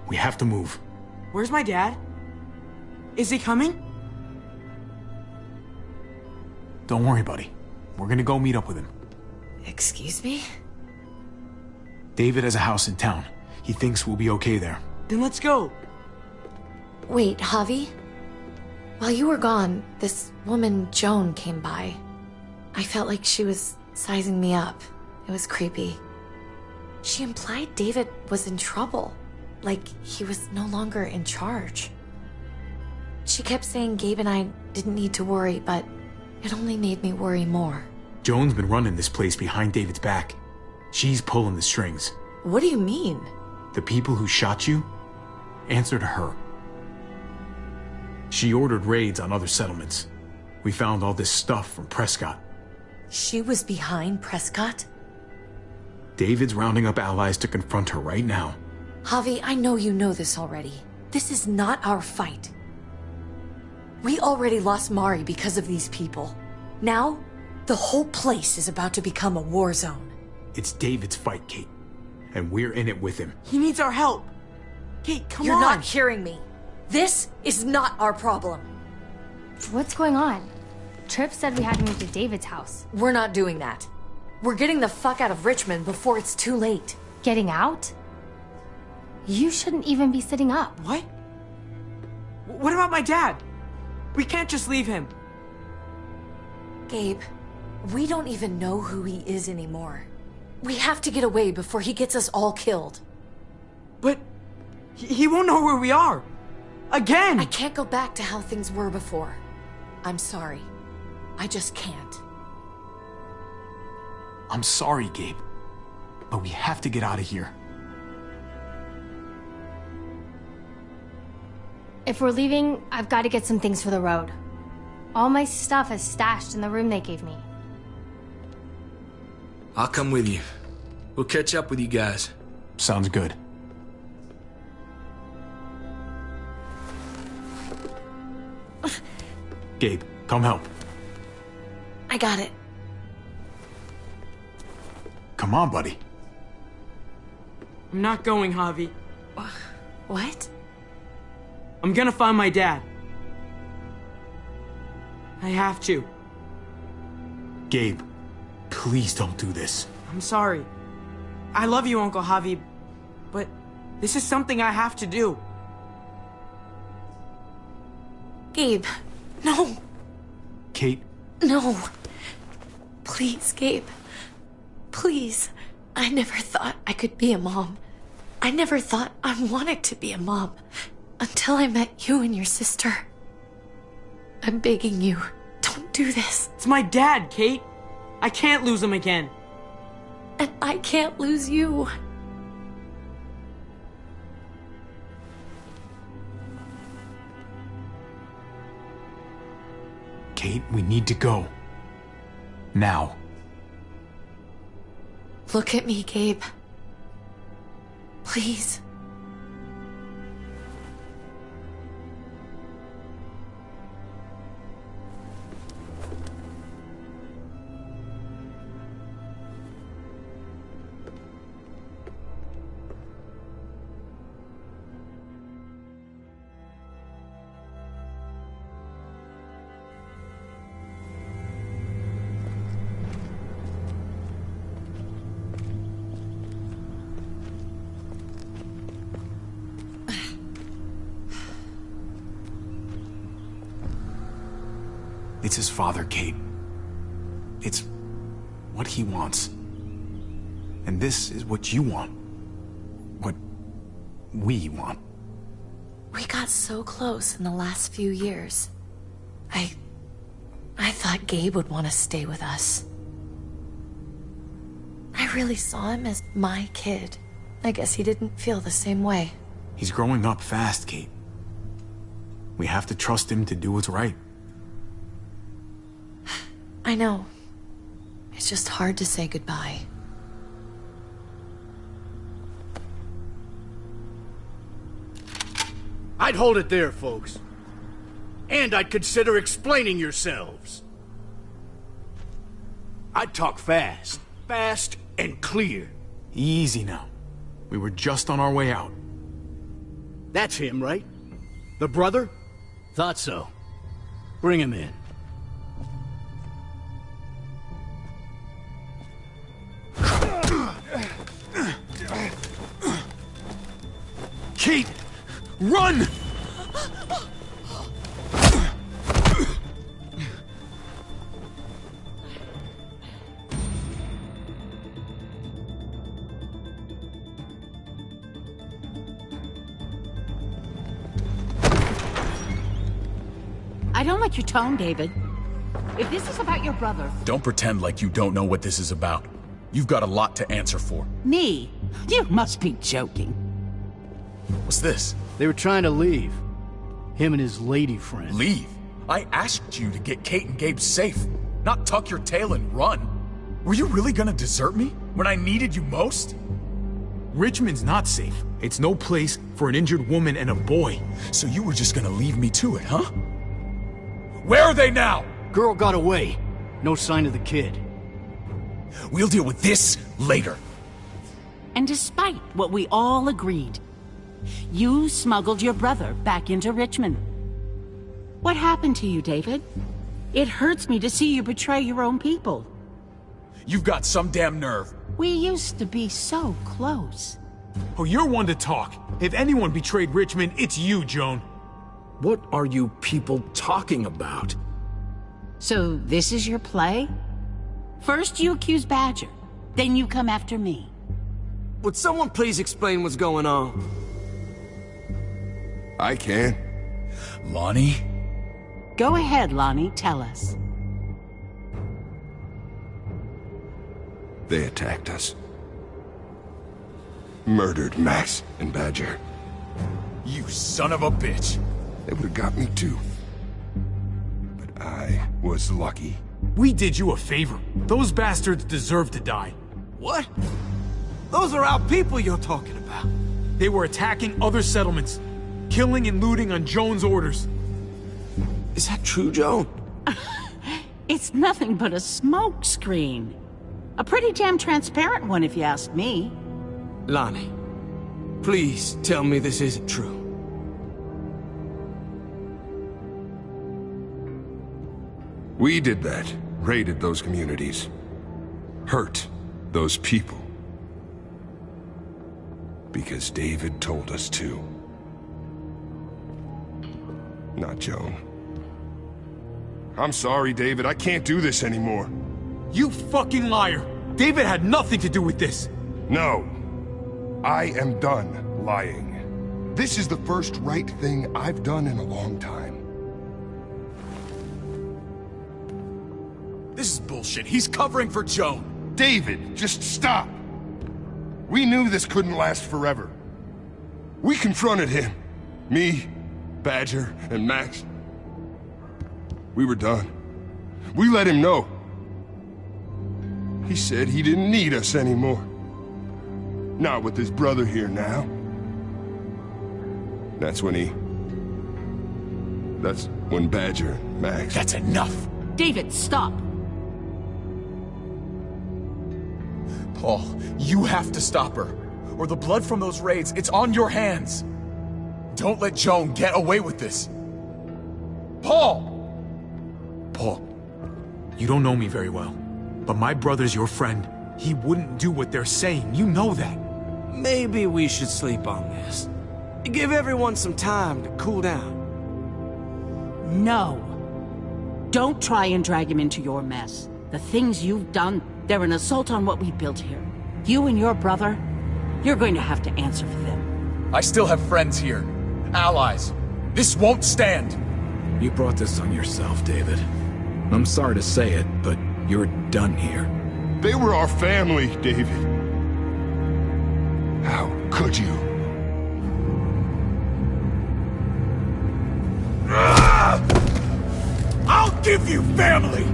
We have to move. Where's my dad? Is he coming? Don't worry, buddy. We're gonna go meet up with him. Excuse me? David has a house in town. He thinks we'll be okay there. Then let's go. Wait, Javi? While you were gone, this woman, Joan, came by. I felt like she was sizing me up. It was creepy. She implied David was in trouble. Like he was no longer in charge. She kept saying Gabe and I didn't need to worry, but it only made me worry more. Joan's been running this place behind David's back. She's pulling the strings. What do you mean? The people who shot you answer to her. She ordered raids on other settlements. We found all this stuff from Prescott. She was behind Prescott? David's rounding up allies to confront her right now. Javi, I know you know this already. This is not our fight. We already lost Mari because of these people. Now, the whole place is about to become a war zone. It's David's fight, Kate. And we're in it with him. He needs our help. Kate, come on. You're not hearing me. This is not our problem. What's going on? Tripp said we had to move to David's house. We're not doing that. We're getting the fuck out of Richmond before it's too late. Getting out? You shouldn't even be sitting up. What? What about my dad? We can't just leave him. Gabe, we don't even know who he is anymore. We have to get away before he gets us all killed. But he won't know where we are. Again! I can't go back to how things were before. I'm sorry. I just can't. I'm sorry, Gabe. But we have to get out of here. If we're leaving, I've got to get some things for the road. All my stuff is stashed in the room they gave me. I'll come with you. We'll catch up with you guys. Sounds good. Gabe, come help. I got it. Come on, buddy. I'm not going, Javi. What? I'm gonna find my dad. I have to. Gabe, please don't do this. I'm sorry. I love you, Uncle Javi, but this is something I have to do. Gabe, no. Kate? No. Please, Gabe. Please. I never thought I could be a mom. I never thought I wanted to be a mom. Until I met you and your sister. I'm begging you, don't do this. It's my dad, Kate. I can't lose him again. And I can't lose you. Kate, we need to go. Now. Look at me, Gabe. Please. It's his father, Kate. It's what he wants. And this is what you want. What we want. We got so close in the last few years. I thought Gabe would want to stay with us. I really saw him as my kid. I guess he didn't feel the same way. He's growing up fast, Kate. We have to trust him to do what's right. I know. It's just hard to say goodbye. I'd hold it there, folks. And I'd consider explaining yourselves. I'd talk fast. Fast and clear. Easy now. We were just on our way out. That's him, right? The brother? Thought so. Bring him in. Kate! Run! I don't like your tone, David. If this is about your brother... Don't pretend like you don't know what this is about. You've got a lot to answer for. Me? You must be joking. What's this? They were trying to leave. Him and his lady friend. Leave? I asked you to get Kate and Gabe safe, not tuck your tail and run. Were you really gonna desert me when I needed you most? Richmond's not safe. It's no place for an injured woman and a boy. So you were just gonna leave me to it, huh? Where are they now? Girl got away. No sign of the kid. We'll deal with this later. And despite what we all agreed, you smuggled your brother back into Richmond. What happened to you, David? It hurts me to see you betray your own people. You've got some damn nerve. We used to be so close. Oh, you're one to talk. If anyone betrayed Richmond, it's you, Joan. What are you people talking about? So this is your play? First you accuse Badger, then you come after me. Would someone please explain what's going on? I can. Lonnie? Go ahead, Lonnie, tell us. They attacked us. Murdered Max and Badger. You son of a bitch. They would've got me too. But I was lucky. We did you a favor. Those bastards deserve to die. What? Those are our people you're talking about. They were attacking other settlements, killing and looting on Joan's orders. Is that true, Joan? It's nothing but a smoke screen. A pretty damn transparent one, if you ask me. Lonnie, please tell me this isn't true. We did that. Raided those communities. Hurt those people. Because David told us to. Not Joan. I'm sorry, David. I can't do this anymore. You fucking liar! David had nothing to do with this! No. I am done lying. This is the first right thing I've done in a long time. This is bullshit. He's covering for Joan. David, just stop. We knew this couldn't last forever. We confronted him. Me, Badger, and Max. We were done. We let him know. He said he didn't need us anymore. Not with his brother here now. That's when Badger and Max... That's enough! David, stop! Paul, you have to stop her. Or the blood from those raids, it's on your hands. Don't let Joan get away with this. Paul! Paul, you don't know me very well, but my brother's your friend. He wouldn't do what they're saying. You know that. Maybe we should sleep on this. Give everyone some time to cool down. No. Don't try and drag him into your mess. The things you've done, they're an assault on what we built here. You and your brother, you're going to have to answer for them. I still have friends here. Allies. This won't stand. You brought this on yourself, David. I'm sorry to say it, but you're done here. They were our family, David. How could you? I'll give you family!